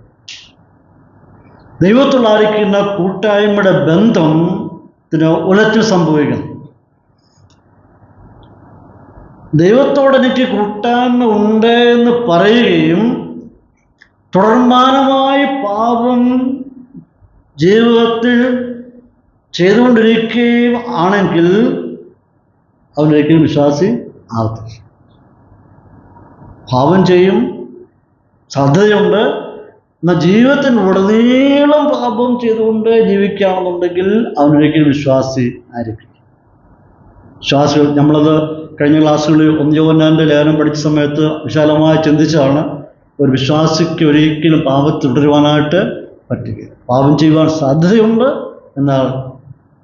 Speaker 1: ദൈവത്തോടായിരിക്കുന്ന കൂട്ടായ്മയുടെ ബന്ധത്തിന് ഉലച്ചിൽ സംഭവിക്കുന്നു. ദൈവത്തോടെനിക്ക് കൂട്ടായ്മ ഉണ്ട് എന്ന് പറയുകയും തുടർമാനമായി പാപം ജീവിതത്തിൽ ചെയ്തുകൊണ്ടിരിക്കുകയും ആണെങ്കിൽ അവനൊരിക്കലും വിശ്വാസി ആവത്തില്ല. പാപം ചെയ്യും, സാധ്യതയുണ്ട്. എന്നാൽ ജീവിതത്തിനുടനീളം പാപം ചെയ്തുകൊണ്ട് ജീവിക്കുകയാണെന്നുണ്ടെങ്കിൽ അവനൊരിക്കലും വിശ്വാസി ആയിരിക്കും. വിശ്വാസികൾ, നമ്മളത് കഴിഞ്ഞ ക്ലാസ്സുകളിൽ 1 യോഹന്നാന്റെ ലേഖനം പഠിച്ച സമയത്ത് വിശാലമായി ചിന്തിച്ചതാണ്. ഒരു വിശ്വാസിക്ക് ഒരിക്കലും പാപത്തിൽ തുടരുവാനായിട്ട് പറ്റുകയില്ല. പാപം ചെയ്യുവാൻ സാധ്യതയുണ്ട്, എന്നാൽ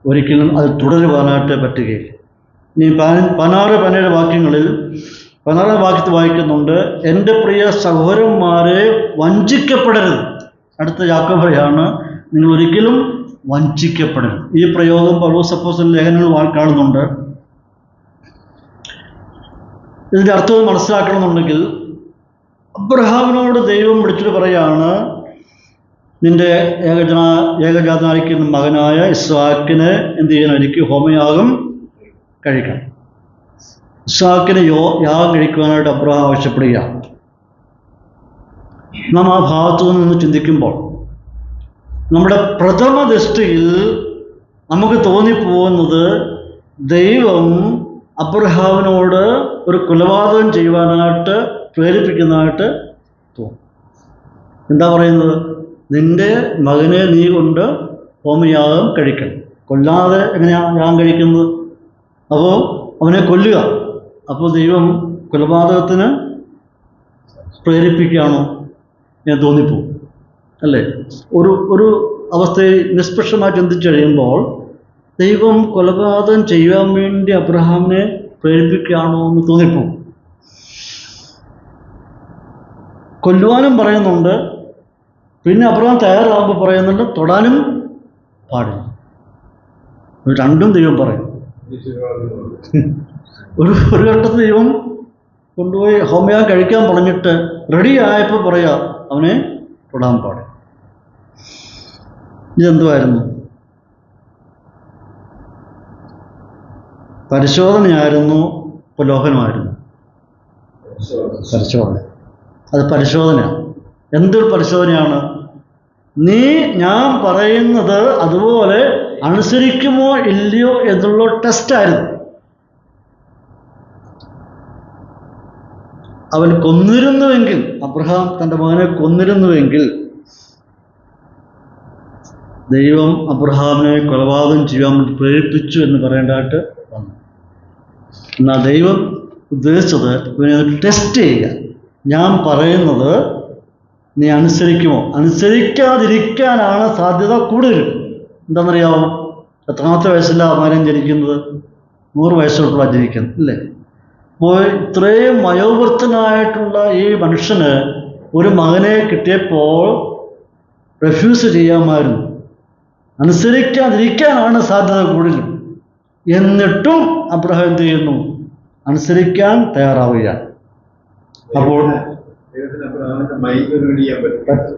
Speaker 1: ഒരിക്കലും അത് തുടരുവാനായിട്ട് പറ്റുകയില്ല. ഇനി 16-17 വാക്യങ്ങളിൽ 16 വാക്യത്തിൽ വായിക്കുന്നുണ്ട്, എൻ്റെ പ്രിയ സഹോദരന്മാരെ വഞ്ചിക്കപ്പെടരുത്. അടുത്ത യാക്കോബ് പറയാണ്, നിങ്ങൾ ഒരിക്കലും വഞ്ചിക്കപ്പെടരുത്. ഈ പ്രയോഗം പൗലോസ് അപ്പോസ്തലൻ ലേഖനങ്ങൾ കാണുന്നുണ്ട്. ഇതിൻ്റെ അർത്ഥം മനസ്സിലാക്കണമെന്നുണ്ടെങ്കിൽ അബ്രഹാമിനോട് ദൈവം വിളിച്ചിട്ട് പറയാണ്, നിന്റെ ഏകജാതനായിരിക്കുന്ന മകനായ ഇസ്ഹാക്കിനെ എന്ത് ചെയ്യണം? എനിക്ക് ഹോമയാഗം കഴിക്കണം. ഇസ്ഹാക്കിന് യാഗം കഴിക്കുവാനായിട്ട് അബ്രഹാം ആവശ്യപ്പെടുകയാണ്. നാം ആ ഭാഗത്തു നിന്ന് ചിന്തിക്കുമ്പോൾ നമ്മുടെ പ്രഥമ ദൃഷ്ടിയിൽ നമുക്ക് തോന്നിപ്പോകുന്നത് ദൈവം അബ്രഹാമിനോട് ഒരു കൊലപാതകം ചെയ്യുവാനായിട്ട് പ്രേരിപ്പിക്കുന്നതായിട്ട് തോന്നും. എന്താ പറയുന്നത്? നിന്റെ മകനെ നീ കൊണ്ട് ഹോമയാഗം കഴിക്കണം. കൊല്ലാതെ എങ്ങനെയാണ് യാഗം കഴിക്കുന്നത്? അപ്പോൾ അവനെ കൊല്ലുക. അപ്പോൾ ദൈവം കൊലപാതകത്തിന് പ്രേരിപ്പിക്കുകയാണോ എന്ന് തോന്നിപ്പോകും, അല്ലേ? ഒരു അവസ്ഥയെ നിഷ്പക്ഷമായി ചിന്തിച്ചു കഴിയുമ്പോൾ ദൈവം കൊലപാതകം ചെയ്യാൻ വേണ്ടി അബ്രഹാമിനെ പ്രേരിപ്പിക്കുകയാണോ എന്ന് തോന്നിപ്പോകും. കൊല്ലുവാനും പറയുന്നുണ്ട്, പിന്നെ അബ്രഹാം തയ്യാറാകുമ്പോൾ പറയുന്നുണ്ട് തൊടാനും പാടില്ല. രണ്ടും ദൈവം പറയും. ഒരു ഘട്ടത്തിൽ ദൈവം കൊണ്ടുപോയി ഹോമയാഗം കഴിക്കാൻ പറഞ്ഞിട്ട് റെഡി ആയപ്പോൾ പറയാ അവനെ തൊടാൻ പാടില്ല. ഇതെന്തുമായിരുന്നു? പരിശോധനയായിരുന്നു, പ്രലോഭനമായിരുന്നു? പരിശോധന. അത് പരിശോധനയാണ്. എന്തൊരു പരിശോധനയാണ്? ഞാൻ പറയുന്നത് അതുപോലെ അനുസരിക്കുമോ ഇല്ലയോ എന്നുള്ള ടെസ്റ്റായിരുന്നു. അവൻ കൊന്നിരുന്നുവെങ്കിൽ, അബ്രഹാം തൻ്റെ മകനെ കൊന്നിരുന്നുവെങ്കിൽ ദൈവം അബ്രഹാമിനെ കൊലപാതകം ചെയ്യാൻ വേണ്ടി പ്രേരിപ്പിച്ചു എന്ന് പറയേണ്ടതായിട്ട് വന്നു. എന്നാൽ ദൈവം ഉദ്ദേശിച്ചത് ഇവനെ ടെസ്റ്റ് ചെയ്യുക. ഞാൻ പറയുന്നത് നീ അനുസരിക്കുമോ? അനുസരിക്കാതിരിക്കാനാണ് സാധ്യത കൂടുതലും. എന്താണെന്നറിയാമോ? എത്രാമത്തെ വയസ്സില്ല മകൻ ജനിക്കുന്നത്? 100 വയസ്സോട്ടുള്ള ജനിക്കുന്നത്, അല്ലേ? അപ്പോൾ ഇത്രയും വയോവൃദ്ധനായിട്ടുള്ള ഈ മനുഷ്യന് ഒരു മകനെ കിട്ടിയപ്പോൾ റെഫ്യൂസ് ചെയ്യാമായിരുന്നു. അനുസരിക്കാതിരിക്കാനാണ് സാധ്യത കൂടുതലും. എന്നിട്ടും അബ്രഹാം എന്ത് ചെയ്യുന്നു? അനുസരിക്കാൻ തയ്യാറാവുകയാണ്. അപ്പോൾ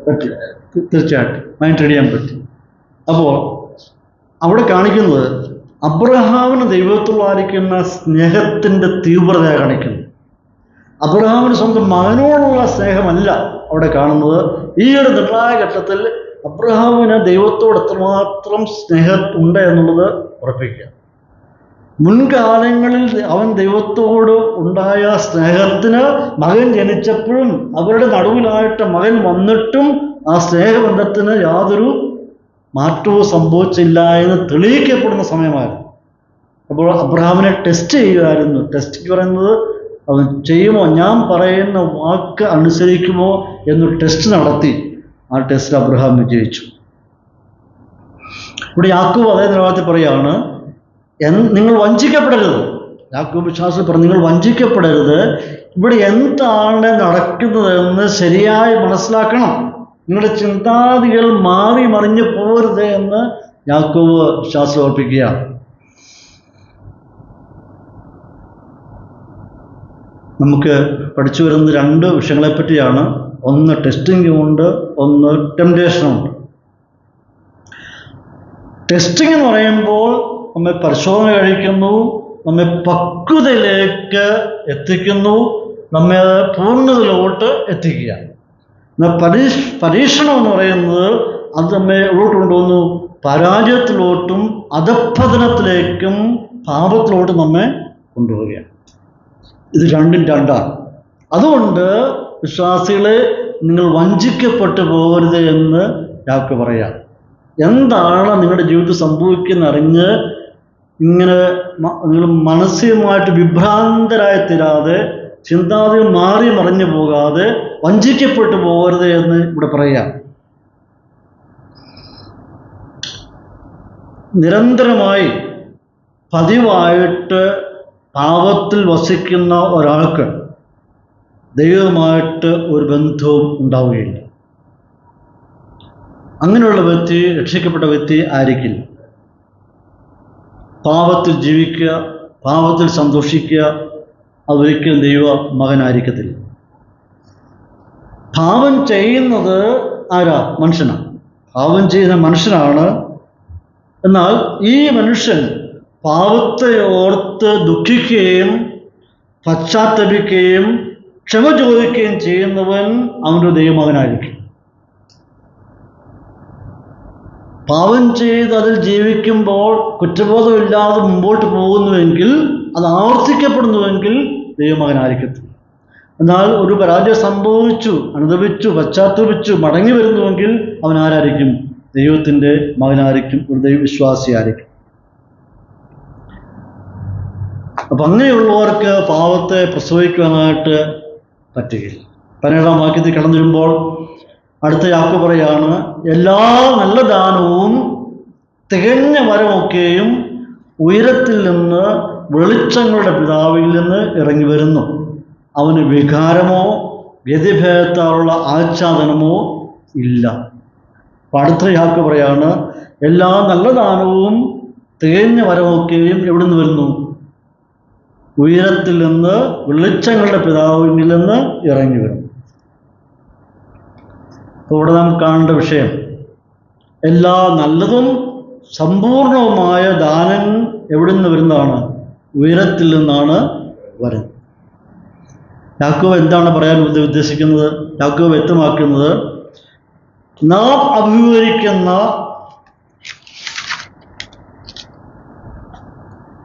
Speaker 1: പറ്റി, തീർച്ചയായിട്ടും മൈൻഡ് റെഡി ചെയ്യാൻ പറ്റി. അപ്പോൾ അവിടെ കാണിക്കുന്നത് അബ്രഹാമിന് ദൈവത്തോടായിരിക്കുന്ന സ്നേഹത്തിൻ്റെ തീവ്രതയാണ് കാണിക്കുന്നത്. അബ്രഹാമിന് സ്വന്തം മകനോടുള്ള സ്നേഹമല്ല അവിടെ കാണുന്നത്. ഈ ഒരു നിർണായക ഘട്ടത്തിൽ അബ്രഹാമിന് ദൈവത്തോട് എത്രമാത്രം സ്നേഹം ഉണ്ട് എന്നുള്ളത് ഉറപ്പിക്കുക. മുൻകാലങ്ങളിൽ അവൻ ദൈവത്തോട് ഉണ്ടായ സ്നേഹത്തിന് മകൻ ജനിച്ചപ്പോഴും, അവരുടെ നടുവിലായിട്ട് മകൻ വന്നിട്ടും ആ സ്നേഹബന്ധത്തിന് യാതൊരു മാറ്റവും സംഭവിച്ചില്ല എന്ന് തെളിയിക്കപ്പെടുന്ന സമയമായിരുന്നു. അപ്പോൾ അബ്രഹാമിനെ ടെസ്റ്റ് ചെയ്യുമായിരുന്നു. ടെസ്റ്റ് പറയുന്നത് അവൻ ചെയ്യുമോ, ഞാൻ പറയുന്ന വാക്ക് അനുസരിക്കുമോ എന്ന് ടെസ്റ്റ് നടത്തി. ആ ടെസ്റ്റ് അബ്രഹാം വിജയിച്ചു. ഇവിടെ യാക്കോബ് അതേ നിലവാരത്തിൽ പറയുകയാണ്, നിങ്ങൾ വഞ്ചിക്കപ്പെടരുത്. യാക്കോബ് വിശ്വാസത്തിൽ പറഞ്ഞു, നിങ്ങൾ വഞ്ചിക്കപ്പെടരുത്. ഇവിടെ എന്താണ് നടക്കുന്നതെന്ന് ശരിയായി മനസ്സിലാക്കണം. നിങ്ങളുടെ ചിന്താഗതികൾ മാറി മറിഞ്ഞു പോരുത് എന്ന് യാക്കോബ് വിശ്വാസം ഓർപ്പിക്കുകയാണ്. നമുക്ക് പഠിച്ചു വരുന്നത് രണ്ട് വിഷയങ്ങളെപ്പറ്റിയാണ്. ഒന്ന് ടെസ്റ്റിംഗും ഉണ്ട്, ഒന്ന് ടെംപ്റ്റേഷനും ഉണ്ട്. ടെസ്റ്റിംഗ് എന്ന് പറയുമ്പോൾ നമ്മെ പരിശോധന കഴിക്കുന്നു, നമ്മെ പക്വതയിലേക്ക് എത്തിക്കുന്നു, നമ്മെ പൂർണ്ണതയിലോട്ട് എത്തിക്കുക. എന്നാൽ പരീക്ഷണം എന്ന് പറയുന്നത് അത് നമ്മെ എവിടോട്ട് കൊണ്ടുവന്നു? പരാജയത്തിലോട്ടും അധപ്പതനത്തിലേക്കും പാപത്തിലോട്ടും നമ്മെ കൊണ്ടുപോവുകയാണ്. ഇത് രണ്ടും രണ്ടാണ്. അതുകൊണ്ട് വിശ്വാസികളെ, നിങ്ങൾ വഞ്ചിക്കപ്പെട്ടു പോകരുത് എന്ന് യാക്കോബ് പറയാം. എന്താണ് നിങ്ങളുടെ ജീവിതത്തിൽ സംഭവിക്കുന്നറിഞ്ഞ് ഇങ്ങനെ നിങ്ങൾ മാനസികമായിട്ട് വിഭ്രാന്തരായി തീരാതെ, ചിന്താഗതികൾ മാറി മറിഞ്ഞു പോകാതെ വഞ്ചിക്കപ്പെട്ടു പോകരുത് എന്ന് ഇവിടെ പറയാം. നിരന്തരമായി പതിവായിട്ട് പാപത്തിൽ വസിക്കുന്ന ഒരാൾക്ക് ദൈവവുമായിട്ട് ഒരു ബന്ധവും ഉണ്ടാവുകയില്ല. അങ്ങനെയുള്ള വ്യക്തി രക്ഷിക്കപ്പെട്ട വ്യക്തി ആയിരിക്കില്ല. പാപത്തിൽ ജീവിക്കുക, പാപത്തിൽ സന്തോഷിക്കുക, അതൊരിക്കലും ദൈവ മകനായിരിക്കത്തില്ല. പാപം ചെയ്യുന്നത് ആരാ? മനുഷ്യനാണ്. പാപം ചെയ്യുന്ന മനുഷ്യനാണ്. എന്നാൽ ഈ മനുഷ്യൻ പാപത്തെ ഓർത്ത് ദുഃഖിക്കുകയും പശ്ചാത്തപിക്കുകയും ക്ഷമ ചോദിക്കുകയും ചെയ്യുന്നവൻ അവൻ്റെ ദൈവമകനായിരിക്കും. പാപം ചെയ്ത് അതിൽ ജീവിക്കുമ്പോൾ കുറ്റബോധമില്ലാതെ മുമ്പോട്ട് പോകുന്നുവെങ്കിൽ, അത് ആവർത്തിക്കപ്പെടുന്നുവെങ്കിൽ ദൈവമകനായിരിക്കത്തില്ല. എന്നാൽ ഒരു പരാജയം സംഭവിച്ചു, അനുഭവിച്ചു, പശ്ചാത്തപിച്ചു മടങ്ങി വരുന്നുവെങ്കിൽ അവൻ ആരായിരിക്കും? ദൈവത്തിൻ്റെ മകനായിരിക്കും, ഒരു ദൈവവിശ്വാസിയായിരിക്കും. അപ്പം അങ്ങനെയുള്ളവർക്ക് പാപത്തെ പ്രസവിക്കുവാനായിട്ട് പറ്റുകയില്ല. 17-ാം വാക്യത്തിൽ കടന്നു വരുമ്പോൾ അടുത്ത യാക്കോബ് പറയാണ്, എല്ലാ നല്ല ദാനവും തികഞ്ഞ വരമൊക്കെയും ഉയരത്തിൽ നിന്ന് വെളിച്ചങ്ങളുടെ പിതാവിൽ നിന്ന് ഇറങ്ങി വരുന്നു. അവന് വികാരമോ വ്യതിഭേദത്താലുള്ള ആച്ഛാദനമോ ഇല്ല. അപ്പം അടുത്ത യാക്കോബ് പറയാണ്, എല്ലാ നല്ല ദാനവും തികഞ്ഞ വരമൊക്കെയും എവിടെ നിന്ന് വരുന്നു? ഉയരത്തിൽ നിന്ന് വെളിച്ചങ്ങളുടെ പിതാവിൽ നിന്ന് ഇറങ്ങി വരുന്നു. അപ്പോൾ ഇവിടെ നാം കാണേണ്ട വിഷയം, എല്ലാ നല്ലതും സമ്പൂർണവുമായ ദാനം എവിടെ നിന്ന് വരുന്നതാണ്? ഉയരത്തിൽ നിന്നാണ് വരുന്നത്. യാക്കോബ് എന്താണ് പറയാൻ ഉദ്ദേശിക്കുന്നത്? യാക്കോബ് വ്യക്തമാക്കുന്നത്, നാം അഭിമുഖീകരിക്കുന്ന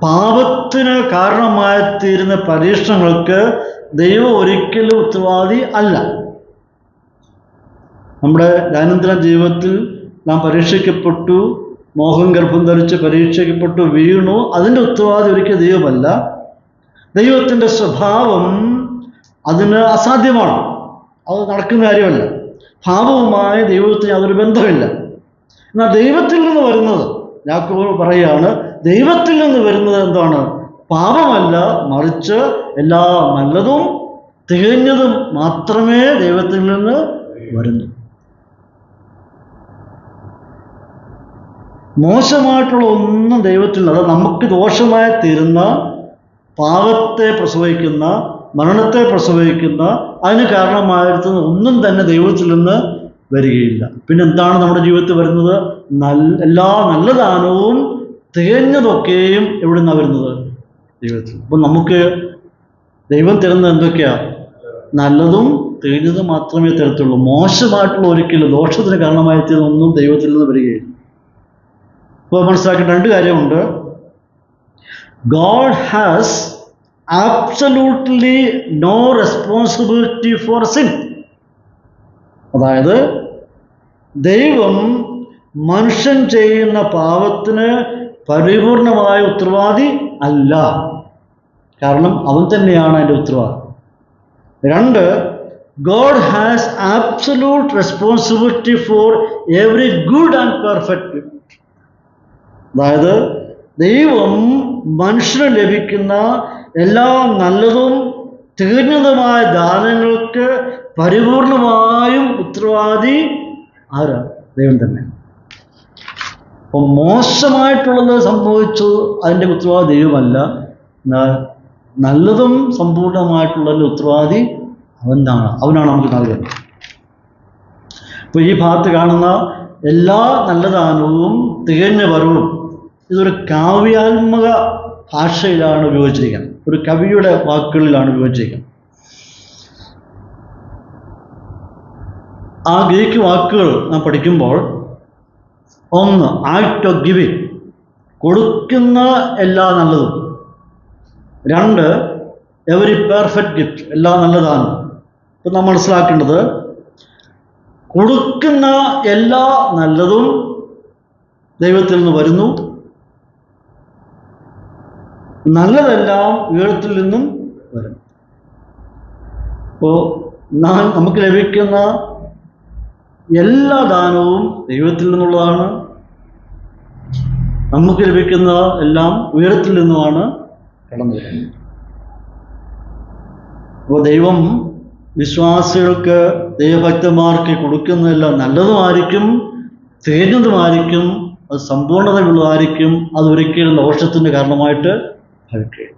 Speaker 1: പാപത്തിന് കാരണമായി തീരുന്ന പരീക്ഷണങ്ങൾക്ക് ദൈവം ഒരിക്കലും ഉത്തരവാദി അല്ല. നമ്മുടെ ദൈനംദിന ജീവിതത്തിൽ നാം പരീക്ഷിക്കപ്പെട്ടു, മോഹം ഗർഭം ധരിച്ച് പരീക്ഷിക്കപ്പെട്ടു, വീണു, അതിൻ്റെ ഉത്തരവാദി ഒരിക്കലും ദൈവമല്ല. ദൈവത്തിൻ്റെ സ്വഭാവം അതിന് അസാധ്യമാണ്, അത് നടക്കുന്ന കാര്യമല്ല. പാപവുമായി ദൈവത്തിന് യാതൊരു ബന്ധമില്ല. എന്നാൽ ദൈവത്തിൽ നിന്ന് വരുന്നത്, യാക്കോബ് പറയുകയാണ്, ദൈവത്തിൽ നിന്ന് വരുന്നത് എന്താണ്? പാപമല്ല, മറിച്ച് എല്ലാ നല്ലതും തികഞ്ഞതും മാത്രമേ ദൈവത്തിൽ നിന്ന് വരുന്നു. മോശമായിട്ടുള്ള ഒന്നും ദൈവത്തിൽ നിന്ന്, അത് നമുക്ക് ദോഷമായി തീരുന്ന, പാപത്തെ പ്രസവിക്കുന്ന, മരണത്തെ പ്രസവിക്കുന്ന, അതിന് കാരണമായിരുന്ന ഒന്നും തന്നെ ദൈവത്തിൽ നിന്ന് വരികയില്ല. പിന്നെ എന്താണ് നമ്മുടെ ജീവിതത്തിൽ വരുന്നത്? എല്ലാ നല്ല ദാനവും തികഞ്ഞതൊക്കെയും എവിടെ നിന്നാണ് വരുന്നത്? ദൈവത്തിൽ. അപ്പം നമുക്ക് ദൈവം തരുന്നത് എന്തൊക്കെയാണ്? നല്ലതും തികഞ്ഞതും മാത്രമേ തരത്തുള്ളൂ. മോശമായിട്ടുള്ള ഒരിക്കലും ദോഷത്തിന് കാരണമായി തീരുന്ന ഒന്നും ദൈവത്തിൽ നിന്ന് വരികയില്ല. ഇപ്പോൾ മനസ്സിലാക്കേണ്ട രണ്ട് കാര്യമുണ്ട്. God has absolutely no responsibility for sin. അതായത് ദൈവം മനുഷ്യൻ ചെയ്യുന്ന പാപത്തിന് പരിപൂർണമായ ഉത്തരവാദി അല്ല. കാരണം അവൻ തന്നെയാണ് അതിൻ്റെ ഉത്തരവാദി. 2, God has absolute responsibility for every good and perfect gift. അതായത് ദൈവം മനുഷ്യന് ലഭിക്കുന്ന എല്ലാ നല്ലതും തികഞ്ഞതുമായ ദാനങ്ങൾക്ക് പരിപൂർണമായും ഉത്തരവാദി ആരാണ്? ദൈവം തന്നെ. അപ്പം മോശമായിട്ടുള്ളത് സംഭവിച്ചു, അതിൻ്റെ ഉത്തരവാദി ദൈവമല്ല. എന്നാൽ നല്ലതും സമ്പൂർണമായിട്ടുള്ളതിൻ്റെ ഉത്തരവാദി അവനാണ് നമുക്ക് നൽകുന്നത്. ഇപ്പോൾ ഈ ഭാഗത്ത് കാണുന്ന എല്ലാ നല്ല ദാനവും തികഞ്ഞ വരവും ഇതൊരു കാവ്യാത്മക ഭാഷയിലാണ് ഉപയോഗിച്ചിരിക്കുന്നത്, ഒരു കവിയുടെ വാക്കുകളിലാണ് ഉപയോഗിച്ചിരിക്കുന്നത്. ആ ഗ്രീക്ക് വാക്കുകൾ നാം പഠിക്കുമ്പോൾ, 1 ആക്ട് ഓഫ് ഗിവിങ്, കൊടുക്കുന്ന എല്ലാ നല്ലതും. 2 എവരി പെർഫെക്റ്റ് ഗിഫ്റ്റ്, എല്ലാ നല്ലതാണ്. ഇപ്പം നാം മനസ്സിലാക്കേണ്ടത്, കൊടുക്കുന്ന എല്ലാ നല്ലതും ദൈവത്തിൽ നിന്ന് വരുന്നു, നല്ലതെല്ലാം ഉയരത്തിൽ നിന്നും വരും. അപ്പോൾ നമുക്ക് ലഭിക്കുന്ന എല്ലാ ദാനവും ദൈവത്തിൽ നിന്നുള്ളതാണ്. നമുക്ക് ലഭിക്കുന്ന എല്ലാം ഉയരത്തിൽ നിന്നുമാണ് കടന്നു വരുന്നത്. അപ്പോൾ ദൈവം വിശ്വാസികൾക്ക്, ദൈവഭക്തന്മാർക്ക് കൊടുക്കുന്നതെല്ലാം നല്ലതുമായിരിക്കും, തികഞ്ഞതുമായിരിക്കും, അത് സമ്പൂർണതയുള്ളതായിരിക്കും. അതൊരിക്കലും ദോഷത്തിൻ്റെ കാരണമായിട്ട് ഭവിക്കുകയും.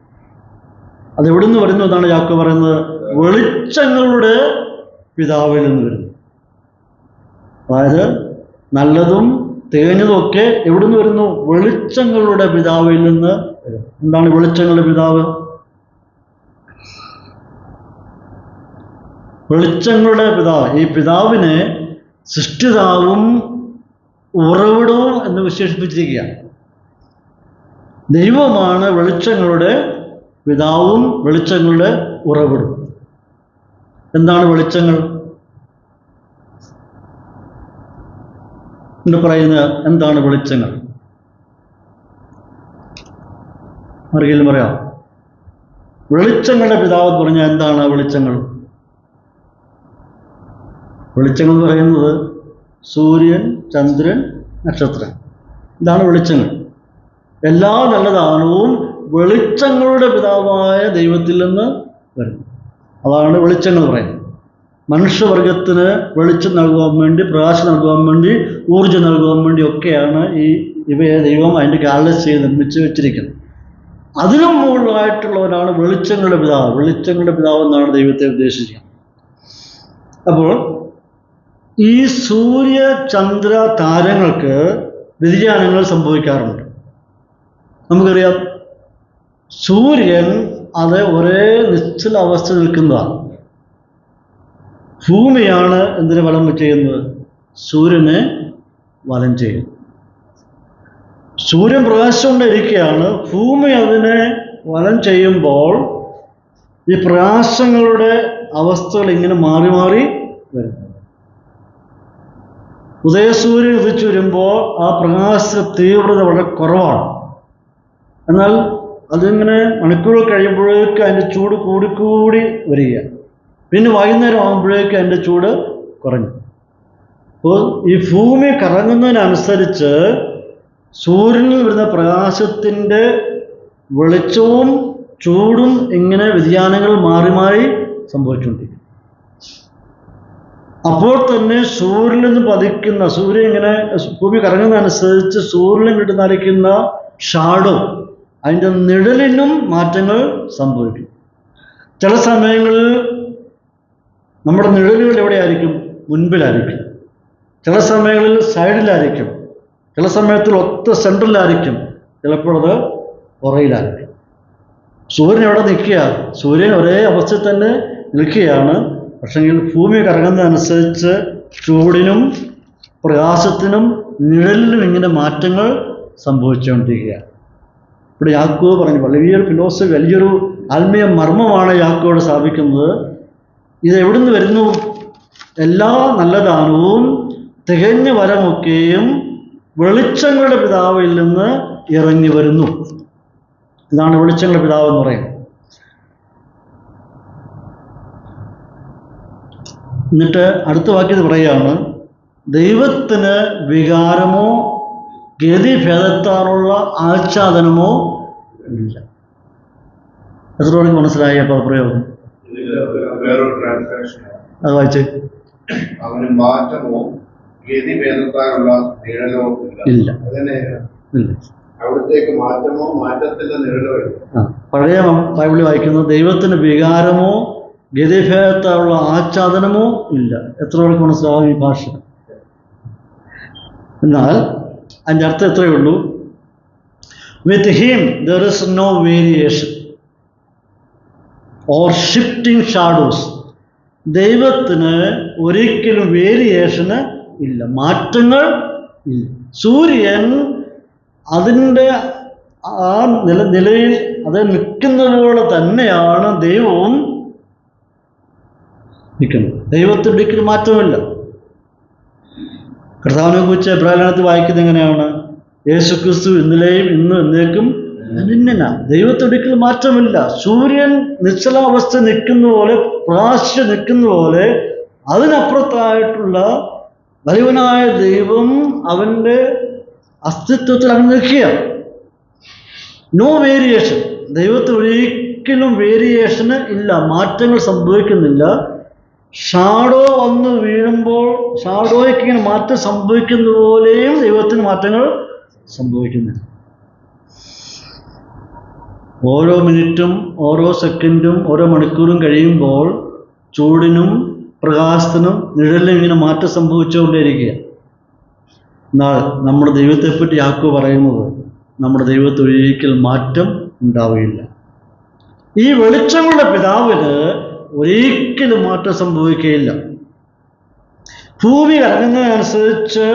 Speaker 1: അതെവിടെ നിന്ന് വരുന്നു എന്നാണ് യാക്കോബ് പറയുന്നത്? വെളിച്ചങ്ങളുടെ പിതാവിൽ നിന്ന് വരുന്നു. അതായത് നല്ലതും തികഞ്ഞതും ഒക്കെ എവിടെ നിന്ന് വരുന്നു? വെളിച്ചങ്ങളുടെ പിതാവിൽ നിന്ന് വരുന്നു. എന്താണ് വെളിച്ചങ്ങളുടെ പിതാവ്? വെളിച്ചങ്ങളുടെ പിതാവ്. ഈ പിതാവിനെ സൃഷ്ടിതാവും ഉറവിടവും എന്ന് വിശേഷിപ്പിച്ചിരിക്കുകയാണ്. ദൈവമാണ് വെളിച്ചങ്ങളുടെ പിതാവും വെളിച്ചങ്ങളുടെ ഉറവിടവും. എന്താണ് വെളിച്ചങ്ങൾ എന്ന് പറയുന്നത്? എന്താണ് വെളിച്ചങ്ങൾ? ആർക്കെങ്കിലും പറയാം? വെളിച്ചങ്ങളുടെ പിതാവ് എന്ന് പറഞ്ഞാൽ എന്താണ് വെളിച്ചങ്ങൾ? വെളിച്ചങ്ങൾ എന്ന് പറയുന്നത് സൂര്യൻ, ചന്ദ്രൻ, നക്ഷത്രം, ഇതാണ് വെളിച്ചങ്ങൾ. എല്ലാ നല്ല ദാനവും വെളിച്ചങ്ങളുടെ പിതാവായ ദൈവത്തിൽ നിന്ന് വരുന്നു. അതാണ് വെളിച്ചങ്ങൾ പറയുന്നത്. മനുഷ്യവർഗത്തിന് വെളിച്ചം നൽകുവാൻ വേണ്ടി, പ്രകാശം നൽകുവാൻ വേണ്ടി, ഊർജ്ജം നൽകുവാൻ വേണ്ടി ഒക്കെയാണ് ഇവയെ ദൈവം അതിൻ്റെ ഗാലക്സി ചെയ്ത് നിർമ്മിച്ച് വെച്ചിരിക്കുന്നത്. അതിനും മുകളിലായിട്ടുള്ളവരാണ് വെളിച്ചങ്ങളുടെ പിതാവ്. വെളിച്ചങ്ങളുടെ പിതാവ് എന്നാണ് ദൈവത്തെ ഉദ്ദേശിക്കുന്നത്. അപ്പോൾ ഈ സൂര്യ, ചന്ദ്ര, താരങ്ങൾക്ക് വ്യതിയാനങ്ങൾ സംഭവിക്കാറുണ്ട്. നമുക്കറിയാം, സൂര്യൻ അത് ഒരേ നിശ്ചല അവസ്ഥ നിൽക്കുന്നതാണ്. ഭൂമിയാണ് എന്തിനെ വലം ചെയ്യുന്നത്? സൂര്യനെ വലം ചെയ്യുന്നു. സൂര്യൻ പ്രകാശിച്ചുകൊണ്ടിരിക്കുകയാണ്, ഭൂമി അതിനെ വലം ചെയ്യുമ്പോൾ ഈ പ്രകാശങ്ങളുടെ അവസ്ഥകൾ ഇങ്ങനെ മാറി മാറി വരുന്നു. ഉദയസൂര്യൻ ഉദിച്ചു വരുമ്പോൾ ആ പ്രകാശ തീവ്രത വളരെ കുറവാണ്. എന്നാൽ അതിങ്ങനെ മണിക്കൂറുകൾ കഴിയുമ്പോഴേക്ക് അതിൻ്റെ ചൂട് കൂടിക്കൂടി വരിക. പിന്നെ വൈകുന്നേരം ആകുമ്പോഴേക്ക് അതിൻ്റെ ചൂട് കുറഞ്ഞു. അപ്പോൾ ഈ ഭൂമി കറങ്ങുന്നതിനനുസരിച്ച് സൂര്യനിൽ വരുന്ന പ്രകാശത്തിൻ്റെ വെളിച്ചവും ചൂടും ഇങ്ങനെ വ്യതിയാനങ്ങൾ മാറി മാറി സംഭവിച്ചുകൊണ്ടിരിക്കും. അപ്പോൾ തന്നെ സൂര്യനിൽ നിന്ന് പതിക്കുന്ന, സൂര്യൻ ഇങ്ങനെ ഭൂമി കറങ്ങുന്നതനുസരിച്ച് സൂര്യനിൽ കിട്ടുന്നരിക്കുന്ന ഷാഡോ, അതിൻ്റെ നിഴലിനും മാറ്റങ്ങൾ സംഭവിക്കും. ചില സമയങ്ങളിൽ നമ്മുടെ നിഴലുകൾ എവിടെയായിരിക്കും? മുൻപിലായിരിക്കും. ചില സമയങ്ങളിൽ സൈഡിലായിരിക്കും. ചില സമയത്തിൽ ഒത്ത സെൻട്രലായിരിക്കും. ചിലപ്പോൾ അത് പുറയിലായിരിക്കും. സൂര്യൻ എവിടെ നിൽക്കുക? സൂര്യൻ ഒരേ അവസ്ഥയിൽ തന്നെ നിൽക്കുകയാണ്. പക്ഷെങ്കിൽ ഭൂമി കറങ്ങുന്നതനുസരിച്ച് ചൂടിനും പ്രകാശത്തിനും നിഴലിനും ഇങ്ങനെ മാറ്റങ്ങൾ സംഭവിച്ചുകൊണ്ടിരിക്കുകയാണ്. ഇവിടെ യാക്കോബ് പറഞ്ഞു, വലിയൊരു ഫിലോസഫി, വലിയൊരു ആത്മീയ മർമ്മമാണ് യാക്കോബ് സ്ഥാപിക്കുന്നത്. ഇത് എവിടുന്ന് വരുന്നു? എല്ലാ നല്ല ദാനവും തികഞ്ഞ വരമൊക്കെയും വെളിച്ചങ്ങളുടെ പിതാവിൽ നിന്ന് ഇറങ്ങി വരുന്നു. ഇതാണ് വെളിച്ചങ്ങളുടെ പിതാവ് എന്ന് പറയുന്നത്. എന്നിട്ട് അടുത്ത വാക്യത്തിൽ പറയുകയാണ്, ദൈവത്തിന് വികാരമോ ഗതിഭേദത്താലുള്ള ആച്ഛാദനമോ ഇല്ല. എത്ര പേർക്ക് മനസ്സിലായി പദപ്രയോഗം? അത് വായിച്ചേ.
Speaker 3: അവന് മാറ്റമോ ഗതിഭേദത്താലുള്ള നിഴലോ ഇല്ല. അവിടത്തേക്ക് മാറ്റമോ മാറ്റത്തിന്റെ നിഴലോ ഇല്ല.
Speaker 1: പഴയ ബൈബിളിൽ വായിക്കുന്നത് ദൈവത്തിന് വികാരമോ ഗതിഭേദത്താലുള്ള ആച്ഛാദനമോ ഇല്ല. എത്ര പേർക്ക് മനസ്സിലാവും ഈ ഭാഷ? എന്നാൽ അതിൻ്റെ അർത്ഥം എത്രയേ ഉള്ളൂ? With him there is no variation or shifting shadows. ദൈവത്തിന് ഒരിക്കലും വേരിയേഷന് ഇല്ല, മാറ്റങ്ങൾ ഇല്ല. സൂര്യൻ അതിൻ്റെ ആ നിലയിൽ അത് നിൽക്കുന്നത് പോലെ തന്നെയാണ് ദൈവവും നിൽക്കുന്നത്. ദൈവത്തിന് ഒരിക്കലും മാറ്റമില്ല. കർത്താവിനെ കുറിച്ച് എബ്രായത്തിൽ വായിക്കുന്നത് എങ്ങനെയാണ്? യേശുക്രിസ്തു ഇന്നലെയും ഇന്നും എന്നേക്കും അനന്യനാ. ദൈവത്തിന് ഒരിക്കലും മാറ്റമില്ല. സൂര്യൻ നിശ്ചലാവസ്ഥ നിൽക്കുന്ന പോലെ, പ്രകാശിച്ച് നിൽക്കുന്ന പോലെ, അതിനപ്പുറത്തായിട്ടുള്ള വലിയവനായ ദൈവം അവൻ്റെ അസ്തിത്വത്തിൽ അങ്ങനെ നിൽക്കുക. No variation. ദൈവത്തിന് ഒരിക്കലും വേരിയേഷന് ഇല്ല, മാറ്റങ്ങൾ സംഭവിക്കുന്നില്ല. ഷാഡോ വന്ന് വീഴുമ്പോൾ ഷാഡോയ്ക്ക് ഇങ്ങനെ മാറ്റം സംഭവിക്കുന്ന പോലെയും ദൈവത്തിന് മാറ്റങ്ങൾ സംഭവിക്കുന്നില്ല. ഓരോ മിനിറ്റും ഓരോ സെക്കൻഡും ഓരോ മണിക്കൂറും കഴിയുമ്പോൾ ചൂടിനും പ്രകാശത്തിനും നിഴലിനും ഇങ്ങനെ മാറ്റം സംഭവിച്ചുകൊണ്ടേയിരിക്കുക. എന്നാൽ നമ്മുടെ ദൈവത്തെപ്പറ്റി യാക്കോബ് പറയുന്നത് നമ്മുടെ ദൈവത്തിൽ ഒരിക്കൽ മാറ്റം ഉണ്ടാവുകയില്ല. ഈ വെളിച്ചങ്ങളുടെ പിതാവിന് ഒരിക്കലും മാറ്റം സംഭവിക്കുകയില്ല. ഭൂമി കറങ്ങുന്നതനുസരിച്ച്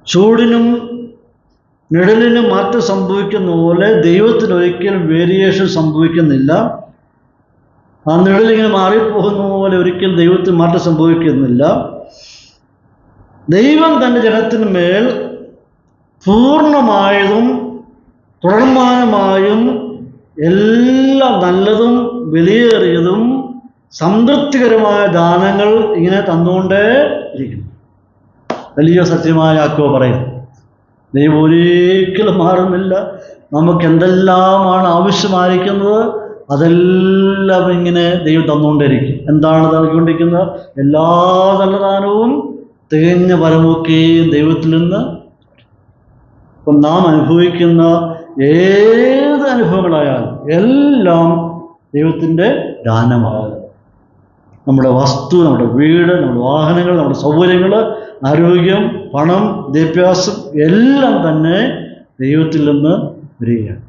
Speaker 1: ചൂടിനും നിഴലിനും മാറ്റം സംഭവിക്കുന്ന പോലെ ദൈവത്തിന് ഒരിക്കലും വേരിയേഷൻ സംഭവിക്കുന്നില്ല. ആ നിഴലിങ്ങനെ മാറിപ്പോകുന്ന പോലെ ഒരിക്കലും ദൈവത്തിന് മാറ്റം സംഭവിക്കുന്നില്ല. ദൈവം തൻ്റെ ജനത്തിന് മേൽ പൂർണ്ണമായതും തുടർമാനമായും എല്ലാം നല്ലതും വിലയേറിയതും സംതൃപ്തികരമായ ദാനങ്ങൾ ഇങ്ങനെ തന്നുകൊണ്ടേ ഇരിക്കുന്നു. വലിയ സത്യമായ യാക്കോബ് പറയുന്നു, ദൈവം ഒരിക്കലും മാറുന്നില്ല. നമുക്ക് എന്തെല്ലാമാണ് ആവശ്യമായിരിക്കുന്നത് അതെല്ലാം ഇങ്ങനെ ദൈവം തന്നുകൊണ്ടേയിരിക്കും. എന്താണ് നൽകിക്കൊണ്ടിരിക്കുന്നത്? എല്ലാ നല്ല ദാനവും തികഞ്ഞ വരമൊക്കെയും ദൈവത്തിൽ നിന്ന്. അപ്പം നാം അനുഭവിക്കുന്ന ഏത് അനുഭവങ്ങളായാലും എല്ലാം ദൈവത്തിൻ്റെ ദാനമാണ്. നമ്മുടെ വസ്തു, നമ്മുടെ വീട്, നമ്മുടെ വാഹനങ്ങൾ, നമ്മുടെ സൗകര്യങ്ങൾ, ആരോഗ്യം, പണം, വിദ്യാഭ്യാസം എല്ലാം തന്നെ ദൈവത്തിൽ നിന്ന് വരികയാണ്.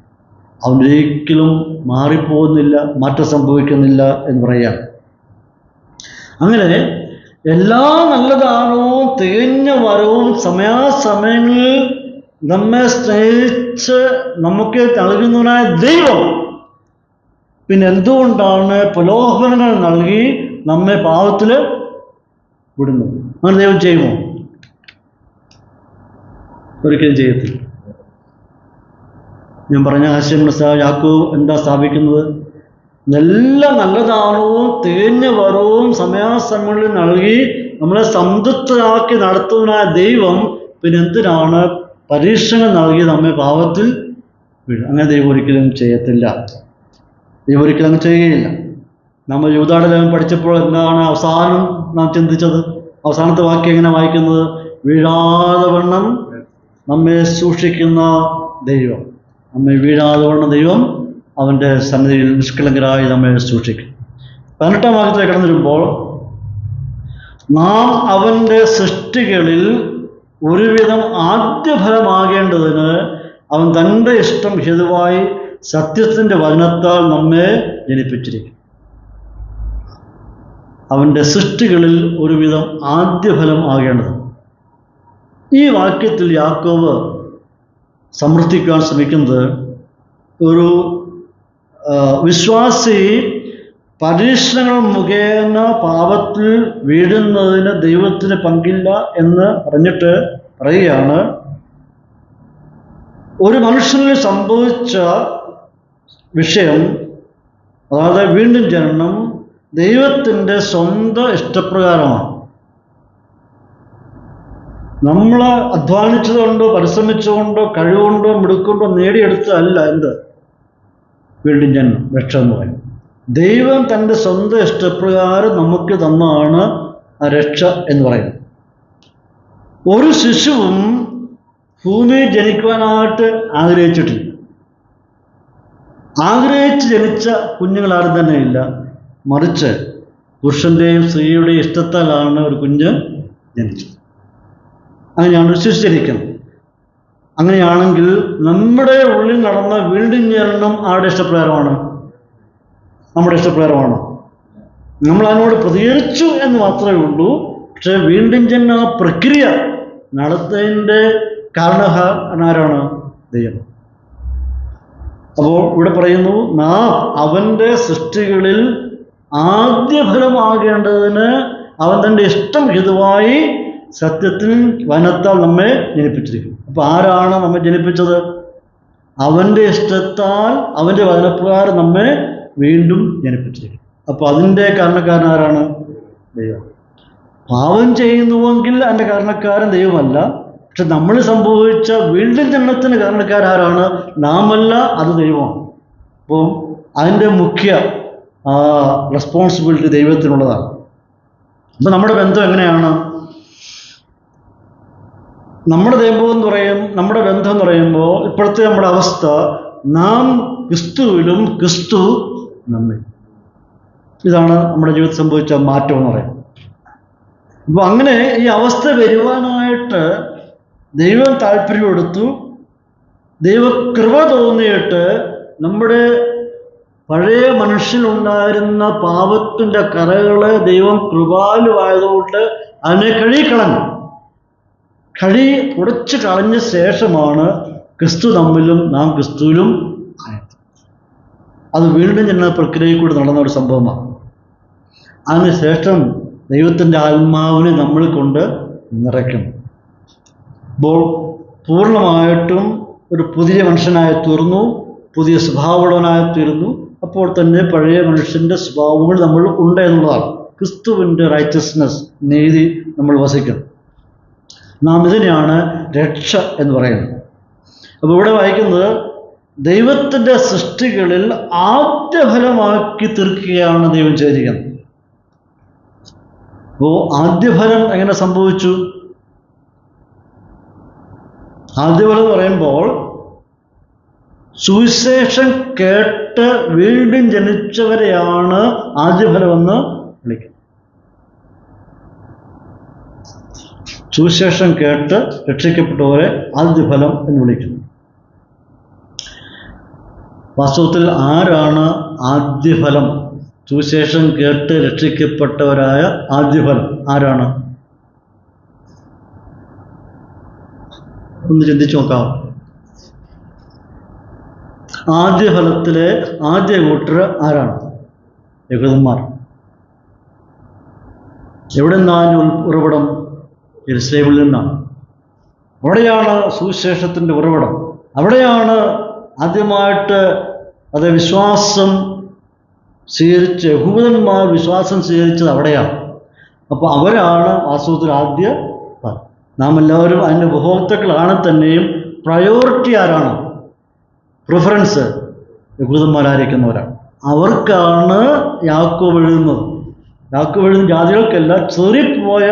Speaker 1: അവനൊരിക്കലും മാറിപ്പോകുന്നില്ല, മാറ്റം സംഭവിക്കുന്നില്ല എന്ന് പറയാം. അങ്ങനെ എല്ലാ നല്ല ദാനവും തികഞ്ഞ വരവും സമയാസമയങ്ങളിൽ നമ്മെ സ്നേഹിച്ച് നമുക്ക് നൽകുന്നവനായ ദൈവം പിന്നെ എന്തുകൊണ്ടാണ് പ്രലോഭനങ്ങൾ നൽകി നമ്മെ പാപത്തിൽ വിടുന്നത്? അങ്ങനെ ദൈവം ചെയ്യുമോ? ഒരിക്കലും ചെയ്യത്തില്ല. ഞാൻ പറഞ്ഞ ആശയങ്ങൾ യാക്കോബ് എന്താ സ്ഥാപിക്കുന്നത്? എല്ലാ നല്ല ദാനവും തികഞ്ഞ വരവും സമയാസമയങ്ങളിൽ നൽകി നമ്മളെ സംതൃപ്തരാക്കി നടത്തുന്നതിനായ ദൈവം പിന്നെ എന്തിനാണ് പരീക്ഷകൾ നൽകി നമ്മെ പാപത്തിൽ വീഴും? അങ്ങനെ ദൈവം ഒരിക്കലും ചെയ്യത്തില്ല. ദൈവം ഒരിക്കലും അങ്ങനെ ചെയ്യുകയില്ല. നമ്മൾ യൂദായുടെ പഠിച്ചപ്പോൾ എന്താണ് അവസാനം നാം ചിന്തിച്ചത്? അവസാനത്തെ വാക്യം എങ്ങനെ വായിക്കുന്നത്? വീഴാതെ വണ്ണം നമ്മെ സൂക്ഷിക്കുന്ന ദൈവം. നമ്മെ വീഴാതെ വണ്ണം ദൈവം അവൻ്റെ സന്നിധിയിൽ നിഷ്കളങ്കരായി നമ്മെ സൂക്ഷിക്കും. 18-ാം വാക്യത്തിലേക്ക് കടന്നു വരുമ്പോൾ, നാം അവൻ്റെ സൃഷ്ടികളിൽ ഒരുവിധം ആദ്യഫലമാകേണ്ടതിന് അവൻ തൻ്റെ ഇഷ്ടം ഹേതുവായി സത്യത്തിൻ്റെ വചനത്താൽ നമ്മെ ജനിപ്പിച്ചിരിക്കും. അവൻ്റെ സൃഷ്ടികളിൽ ഒരുവിധം ആദ്യഫലം ആകേണ്ടത്. ഈ വാക്യത്തിൽ യാക്കോബ് സമർത്ഥിക്കാൻ ശ്രമിക്കുന്നത് ഒരു വിശ്വാസി പരീക്ഷണങ്ങൾ മുഖേന പാപത്തിൽ വീഴുന്നതിന് ദൈവത്തിന് പങ്കില്ല എന്ന് പറഞ്ഞിട്ട് പറയുകയാണ്, ഒരു മനുഷ്യനിൽ സംഭവിച്ച വിഷയം, അതായത് വീണ്ടും ജനനം ദൈവത്തിൻ്റെ സ്വന്തം ഇഷ്ടപ്രകാരമാണ്. നമ്മൾ അധ്വാനിച്ചതുകൊണ്ടോ പരിശ്രമിച്ചുകൊണ്ടോ കഴിവുകൊണ്ടോ മിടുക്കൊണ്ടോ നേടിയെടുത്തതല്ല എന്ത് വീണ്ടും ജന്മം, രക്ഷ എന്ന് പറയും. ദൈവം തൻ്റെ സ്വന്തം ഇഷ്ടപ്രകാരം നമുക്ക് തന്നാണ് ആ രക്ഷ എന്ന് പറയുന്നത്. ഒരു ശിശുവും ഭൂമിയിൽ ജനിക്കുവാനായിട്ട് ആഗ്രഹിച്ചിട്ടില്ല. ആഗ്രഹിച്ച് ജനിച്ച കുഞ്ഞുങ്ങളാരും തന്നെ ഇല്ല. മറിച്ച് പുരുഷൻ്റെയും സ്ത്രീയുടെയും ഇഷ്ടത്താലാണ് ഒരു കുഞ്ഞ് ജനിച്ചത്. അങ്ങനെയാണ് വിശ്വസിച്ചിരിക്കുന്നത്. അങ്ങനെയാണെങ്കിൽ നമ്മുടെ ഉള്ളിൽ നടന്ന വീണ്ടും ജനനം ആരുടെ ഇഷ്ടപ്രകാരമാണ്? നമ്മുടെ ഇഷ്ടപ്രകാരമാണ്. നമ്മൾ അതിനോട് പ്രതികരിച്ചു എന്ന് മാത്രമേ ഉള്ളൂ. പക്ഷെ വീണ്ടും ജനന പ്രക്രിയ നടത്തുന്നതിൻ്റെ കാരണക്കാരനാരാണ്? ദൈവം. അപ്പോൾ ഇവിടെ പറയുന്നു, നാം അവൻ്റെ സൃഷ്ടികളിൽ ആദ്യഫലമാകേണ്ടതിന് അവൻ തൻ്റെ ഇഷ്ടം ഹേതുവായി സത്യത്തിൽ വചനത്താൽ നമ്മെ ജനിപ്പിച്ചിരിക്കുന്നു. അപ്പോൾ ആരാണ് നമ്മെ ജനിപ്പിച്ചത്? അവൻ്റെ ഇഷ്ടത്താൽ അവൻ്റെ വചനപ്രകാരം നമ്മെ വീണ്ടും ജനിപ്പിച്ചിരിക്കുന്നു. അപ്പോൾ അതിൻ്റെ കാരണക്കാരൻ ആരാണ്? ദൈവം. പാപം ചെയ്യുന്നുവെങ്കിൽ അതിൻ്റെ കാരണക്കാരൻ ദൈവമല്ല. പക്ഷെ നമ്മൾ സംഭവിച്ച വീണ്ടും ജനനത്തിന് കാരണക്കാരാരാണ്? നാമല്ല, അത് ദൈവമാണ്. അപ്പോൾ അതിൻ്റെ മുഖ്യ റെസ്പോൺസിബിലിറ്റി ദൈവത്തിനുള്ളതാണ്. അപ്പോൾ നമ്മുടെ ബന്ധം എങ്ങനെയാണ്? നമ്മുടെ ബന്ധം എന്ന് പറയുമ്പോൾ ഇപ്പോഴത്തെ നമ്മുടെ അവസ്ഥ, നാം ക്രിസ്തുവിലും ക്രിസ്തു നമ്മിൽ. ഇതാണ് നമ്മുടെ ജീവിതത്തിൽ സംഭവിച്ച മാറ്റം എന്ന് പറയുന്നത്. അപ്പോൾ അങ്ങനെ ഈ അവസ്ഥ വരുവാനായിട്ട് ദൈവം താല്പര്യമെടുത്തു. ദൈവകൃപ തോന്നിയിട്ട് നമ്മുടെ പഴയ മനുഷ്യനുണ്ടായിരുന്ന പാപത്തിൻ്റെ കറകളെ ദൈവം കൃപാലുവായതുകൊണ്ട് അതിനെ കഴുകിക്കളഞ്ഞു. ഉടച്ചു കളഞ്ഞ ശേഷമാണ് ക്രിസ്തു നമ്മിലും നാം ക്രിസ്തുവിലും ആയത്. അത് വീണ്ടും ജനന പ്രക്രിയയിൽ കൂടി നടന്ന ഒരു സംഭവമാണ്. അതിനുശേഷം ദൈവത്തിൻ്റെ ആത്മാവിനെ നമ്മൾ കൊണ്ട് നിറയ്ക്കും. അപ്പോൾ പൂർണ്ണമായിട്ടും ഒരു പുതിയ മനുഷ്യനായി തീർന്നു, പുതിയ സ്വഭാവമുള്ളവനായി തീർന്നു. അപ്പോൾ തന്നെ പഴയ മനുഷ്യൻ്റെ സ്വഭാവങ്ങൾ നമ്മൾ ഉണ്ട് എന്നുള്ളതാണ്. ക്രിസ്തുവിൻ്റെ റൈറ്റസ്നെസ്, നീതി നമ്മൾ വസിക്കണം. നാം ഇതിനെയാണ് രക്ഷ എന്ന് പറയുന്നത്. അപ്പോൾ ഇവിടെ വായിക്കുന്നത്, ദൈവത്തിൻ്റെ സൃഷ്ടികളിൽ ആദ്യഫലമാക്കി തീർക്കുകയാണ് ദൈവം ചെയ്തിരിക്കുന്നത്. അപ്പോൾ ആദ്യഫലം എങ്ങനെ സംഭവിച്ചു? ആദ്യഫലം എന്ന് പറയുമ്പോൾ സുവിശേഷം കേട്ട് വീണ്ടും ജനിച്ചവരെയാണ് ആദ്യഫലമെന്ന് വിളിക്കുന്നത്. സുവിശേഷം കേട്ട് രക്ഷിക്കപ്പെട്ടവരെ ആദ്യഫലം എന്ന് വിളിക്കുന്നു. വാസ്തവത്തിൽ ആരാണ് ആദ്യഫലം? സുവിശേഷം കേട്ട് രക്ഷിക്കപ്പെട്ടവരായ ആദ്യഫലം ആരാണ്? ഒന്ന് ചിന്തിച്ചു നോക്കാം. ആദ്യഫലത്തിലെ ആദ്യ കൂട്ടർ ആരാണ്? യഹൂദന്മാർ. എവിടെ നിന്നാണ് ഉറവിടം? യെരുശലേമിൽ നിന്നാണ്. അവിടെയാണ് സുവിശേഷത്തിൻ്റെ ഉറവിടം. അവിടെയാണ് ആദ്യമായിട്ട് വിശ്വാസം സ്വീകരിച്ച് യഹൂദന്മാർ വിശ്വാസം സ്വീകരിച്ചത് അവിടെയാണ്. അപ്പോൾ അവരാണ് വാസ്തവത്തിൽ ആദ്യ. നാം എല്ലാവരും അതിൻ്റെ ഉപഭോക്താക്കളാണ്. തന്നെയും പ്രയോറിറ്റി ആരാണ്? പ്രിഫറൻസ് യഹൂദന്മാരായിരിക്കുന്നവരാണ്. അവർക്കാണ് യാക്കോബ് എഴുതുന്നത്. യാക്കോബ് എഴുതുന്ന ജാതികൾക്കല്ല, ചെറിപ്പോയ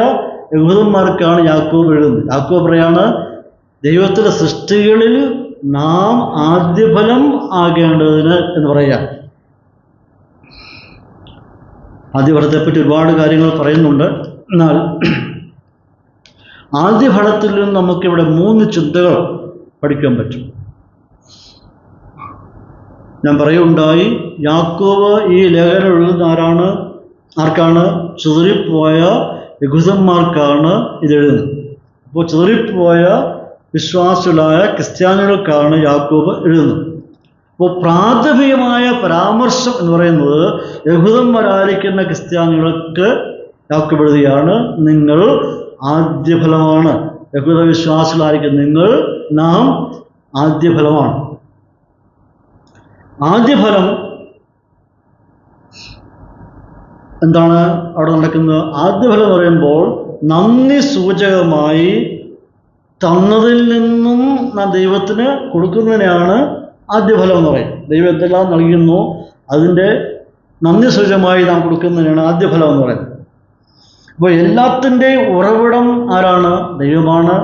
Speaker 1: യഹൂദന്മാർക്കാണ് യാക്കോബ് എഴുതുന്നത്. യാക്കോബ് പറയാണ്, ദൈവത്തിൻ്റെ സൃഷ്ടികളിൽ നാം ആദ്യഫലം ആകേണ്ടതിന് എന്ന് പറയാം. ആദ്യഫലത്തെപ്പറ്റി ഒരുപാട് കാര്യങ്ങൾ പറയുന്നുണ്ട്. എന്നാൽ ആദ്യഫലത്തിൽ നിന്ന് നമുക്കിവിടെ 3 ചിന്തകൾ പഠിക്കാൻ പറ്റും. ഞാൻ പറയുണ്ടായി, യാക്കോബ് ഈ ലേഖനം എഴുതുന്ന ആർക്കാണ്? ചിതറിപ്പോയ യഹൂദന്മാർക്കാണ് ഇത് എഴുതുന്നത്. അപ്പോൾ ചിതറിപ്പോയ വിശ്വാസികളായ ക്രിസ്ത്യാനികൾക്കാണ് യാക്കോബ് എഴുതുന്നത്. അപ്പോൾ പ്രാഥമികമായ പരാമർശം എന്ന് പറയുന്നത് യഹൂദന്മാരായിരിക്കുന്ന ക്രിസ്ത്യാനികൾക്ക് യാക്കോബ് എഴുതുകയാണ്, നിങ്ങൾ ആദ്യഫലമാണ് യഹൂദ വിശ്വാസികളായിരിക്കും നിങ്ങൾ, നാം ആദ്യഫലമാണ്. ആദ്യഫലം എന്താണ് അവിടെ നടക്കുന്നത്? ആദ്യഫലം എന്ന് പറയുമ്പോൾ നന്ദി സൂചകമായി തന്നതിൽ നിന്നും നാം ദൈവത്തിന് കൊടുക്കുന്നതിനെയാണ് ആദ്യഫലം എന്ന് പറയും. ദൈവം എന്തെല്ലാം നൽകുന്നു അതിൻ്റെ നന്ദി സൂചകമായി നാം കൊടുക്കുന്നതിനാണ് ആദ്യഫലം എന്ന് പറയുന്നത്. അപ്പോൾ എല്ലാത്തിൻ്റെയും ഉറവിടം ആരാണ്? ദൈവമാണ്.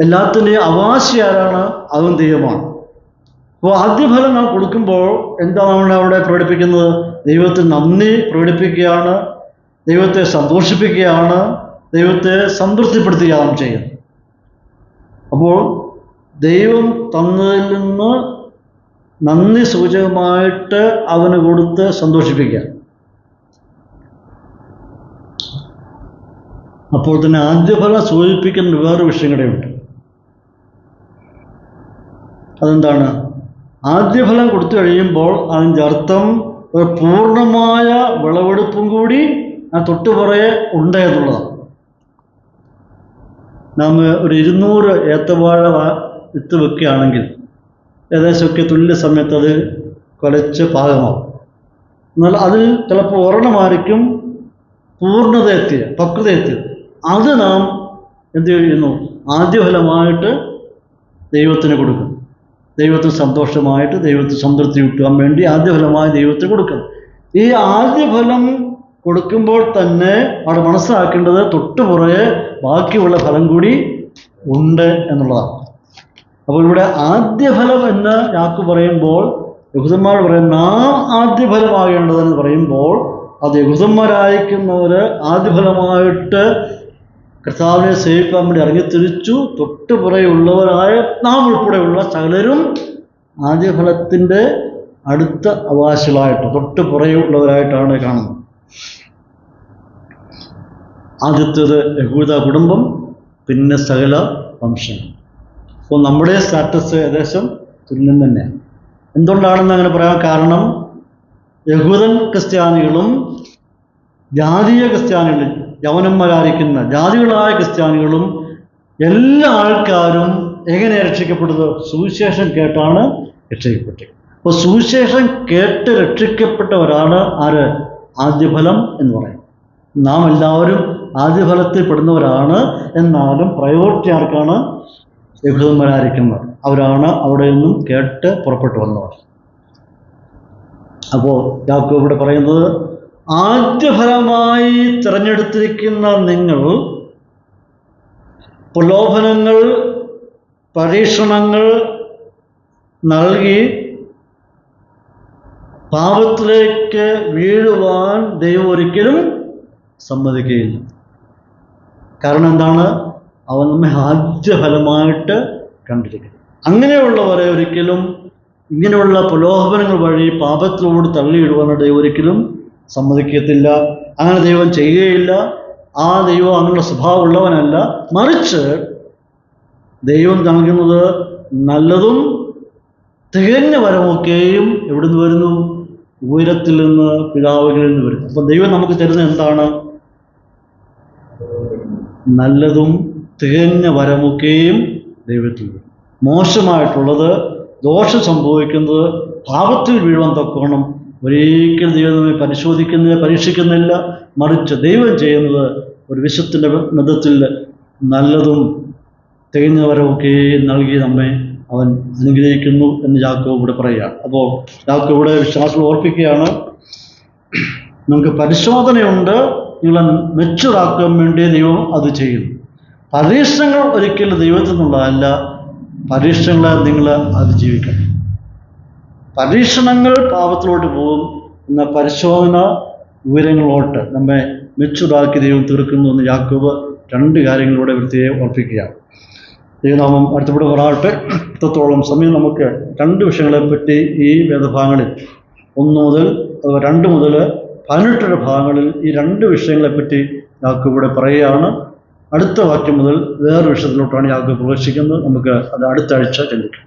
Speaker 1: എല്ലാത്തിൻ്റെയും അവകാശി ആരാണ്? അതും ദൈവമാണ്. അപ്പോൾ ആദ്യഫലം നാം കൊടുക്കുമ്പോൾ എന്താ നമ്മൾ അവിടെ പ്രകടിപ്പിക്കുന്നത്? ദൈവത്തിന് നന്ദി പ്രകടിപ്പിക്കുകയാണ്, ദൈവത്തെ സന്തോഷിപ്പിക്കുകയാണ്, ദൈവത്തെ സംതൃപ്തിപ്പെടുത്തുകയാണ് ചെയ്യുന്നത്. അപ്പോൾ ദൈവം തന്നതിൽ നിന്ന് നന്ദി സൂചകമായിട്ട് അവന് കൊടുത്ത് സന്തോഷിപ്പിക്കുക. അപ്പോൾ തന്നെ ആദ്യഫലം സൂചിപ്പിക്കുന്ന വേറൊരു വിഷയം കൂടെയുണ്ട്. അതെന്താണ്? ആദ്യഫലം കൊടുത്തു കഴിയുമ്പോൾ അതിൻ്റെ അർത്ഥം ഒരു പൂർണ്ണമായ വിളവെടുപ്പും കൂടി ആ തൊട്ടുപുറകെ ഉണ്ട് എന്നുള്ളതാണ്. നാം ഒരു 200 ഏത്തവാഴ വിത്ത് വെക്കുകയാണെങ്കിൽ ഏകദേശമൊക്കെ തുല്യ സമയത്ത് അത് കുലച്ച് പാകമാവും. എന്നാൽ അതിൽ ചിലപ്പോൾ ഒരെണ്ണമായിരിക്കും പൂർണ്ണതയെത്തിയ പക്വതയെത്തിയത്. അത് നാം എന്ത് ചെയ്യുന്നു? ആദ്യഫലമായിട്ട് ദൈവത്തിന് കൊടുക്കും. ദൈവത്തിന് സന്തോഷമായിട്ട് ദൈവത്തിന് സംതൃപ്തി കിട്ടാൻ വേണ്ടി ആദ്യഫലമായി ദൈവത്തിന് കൊടുക്കണം. ഈ ആദ്യഫലം കൊടുക്കുമ്പോൾ തന്നെ അവിടെ മനസ്സിലാക്കേണ്ടത് തൊട്ടുപുറകെ ബാക്കിയുള്ള ഫലം കൂടി ഉണ്ട് എന്നുള്ളതാണ്. അപ്പോൾ ഇവിടെ ആദ്യഫലം എന്ന് യാക്കോബ് പറയുമ്പോൾ, യഹൂദന്മാർ പറയും നാം ആദ്യഫലമാകേണ്ടതെന്ന് പറയുമ്പോൾ, അത് യഹൂദന്മാരായിരിക്കുന്നവർ ആദ്യഫലമായിട്ട് കർത്താവിനെ സേവിക്കാൻ വേണ്ടി ഇറങ്ങിത്തിരിച്ചു. തൊട്ടുപുറയുള്ളവരായ നാം ഉൾപ്പെടെയുള്ള സകലരും ആദ്യഫലത്തിൻ്റെ അടുത്ത അവകാശികളായിട്ട് തൊട്ടുപുറയുള്ളവരായിട്ടാണ് കാണുന്നത്. ആദ്യത്തേത് യഹൂദ കുടുംബം, പിന്നെ സകല വംശം. അപ്പോൾ നമ്മുടെ സ്റ്റാറ്റസ് ഏകദേശം തുല്യം തന്നെയാണ്. എന്തുകൊണ്ടാണെന്ന് അങ്ങനെ പറയാൻ കാരണം, യഹൂദൻ ക്രിസ്ത്യാനികളും ജാതീയ ക്രിസ്ത്യാനികളും യവനന്മാരായിരിക്കുന്ന ജാതികളായ ക്രിസ്ത്യാനികളും എല്ലാ ആൾക്കാരും എങ്ങനെ രക്ഷിക്കപ്പെടുന്നത്? സുവിശേഷം കേട്ടാണ് രക്ഷിക്കപ്പെട്ടത്. അപ്പോൾ സുവിശേഷം കേട്ട് രക്ഷിക്കപ്പെട്ടവരാണ് ആര്? ആദ്യഫലം എന്ന് പറയും. നാം എല്ലാവരും ആദ്യഫലത്തിൽ പെടുന്നവരാണ്. എന്നാലും പ്രയോറിറ്റി ആർക്കാണ്? യഹൂദന്മാരായിരിക്കുന്നവർ. അവരാണ് അവിടെ നിന്നും കേട്ട് പുറപ്പെട്ടു വന്നവർ. അപ്പോൾ യാക്കോബ് ഇവിടെ പറയുന്നത്, ആദ്യഫലമായി തിരഞ്ഞെടുത്തിരിക്കുന്ന നിങ്ങൾ പ്രലോഭനങ്ങൾ, പരീക്ഷണങ്ങൾ നൽകി പാപത്തിലേക്ക് വീഴുവാൻ ദൈവം ഒരിക്കലും സമ്മതിക്കുകയില്ല. കാരണം എന്താണ്? അവൻ നമ്മെ ആദ്യഫലമായിട്ട് കണ്ടിരിക്കുന്നത്. അങ്ങനെയുള്ളവരെ ഒരിക്കലും ഇങ്ങനെയുള്ള പ്രലോഭനങ്ങൾ വഴി പാപത്തിലോട് തള്ളിയിടുവാനായിട്ട് ദൈവം ഒരിക്കലും സമ്മതിക്കത്തില്ല. അങ്ങനെ ദൈവം ചെയ്യുകയില്ല. ആ ദൈവം അങ്ങനെയുള്ള സ്വഭാവമുള്ളവനല്ല. മറിച്ച് ദൈവം നൽകുന്നത് നല്ലതും തികഞ്ഞ വരമൊക്കെയും എവിടുന്ന് വരുന്നു? ഉയരത്തിൽ നിന്ന്, പിതാവുകളിൽ നിന്ന് വരുന്നു. അപ്പം ദൈവം നമുക്ക് തരുന്നത് എന്താണ്? നല്ലതും തികഞ്ഞ വരമൊക്കെയും ദൈവത്തിൽ വരും. മോശമായിട്ടുള്ളത്, ദോഷം സംഭവിക്കുന്നത്, പാപത്തിൽ വീഴുവാൻ തക്കോണം ഒരിക്കലും ദൈവം നമ്മെ പരീക്ഷിക്കുന്നില്ല. മറിച്ച് ദൈവം ചെയ്യുന്നത് ഒരു വിശുദ്ധൻ്റെ ബന്ധത്തിൽ നല്ലതും തികഞ്ഞ വരമൊക്കെ നൽകി നമ്മെ അവൻ അനുഗ്രഹിക്കുന്നു എന്ന് യാക്കോബ് ഇവിടെ പറയുകയാണ്. അപ്പോൾ യാക്കോബ് ഇവിടെ വിശ്വാസം ഓർപ്പിക്കുകയാണ്, നമുക്ക് പരിശോധനയുണ്ട്, നിങ്ങളെ മെച്ചുറാക്കാൻ വേണ്ടി ദൈവം അത് ചെയ്യുന്നു. പരീക്ഷണങ്ങൾ ഒരിക്കലും ദൈവത്തിൽ നിന്നുള്ളതല്ല, പരീക്ഷണങ്ങളെ നിങ്ങൾ അതിജീവിക്കണം. പരീക്ഷണങ്ങൾ പാപത്തിലോട്ട് പോകും, എന്ന പരിശോധന വിവരങ്ങളോട്ട് നമ്മെ മെച്ചുറാക്കി ദൈവം തീർക്കുന്നു എന്ന് യാക്കോബ് 2 കാര്യങ്ങളിലൂടെ പ്രത്യേകം ഓർപ്പിക്കുകയാണ്. ദൈവനാമം അടുത്തവിടെ പറയട്ടെ. ഇത്രത്തോളം സമയം നമുക്ക് 2 വിഷയങ്ങളെപ്പറ്റി ഈ വേദഭാഗങ്ങളിൽ 1 മുതൽ 2 മുതൽ 18 ഭാഗങ്ങളിൽ ഈ 2 വിഷയങ്ങളെപ്പറ്റി യാക്കോബ് ഇവിടെ പറയുകയാണ്. അടുത്ത വാക്യം മുതൽ വേറൊരു വിഷയത്തിലോട്ടാണ് യാക്കോബ് പ്രവേശിക്കുന്നത്. നമുക്ക് അത് അടുത്ത ആഴ്ച ചിന്തിക്കാം.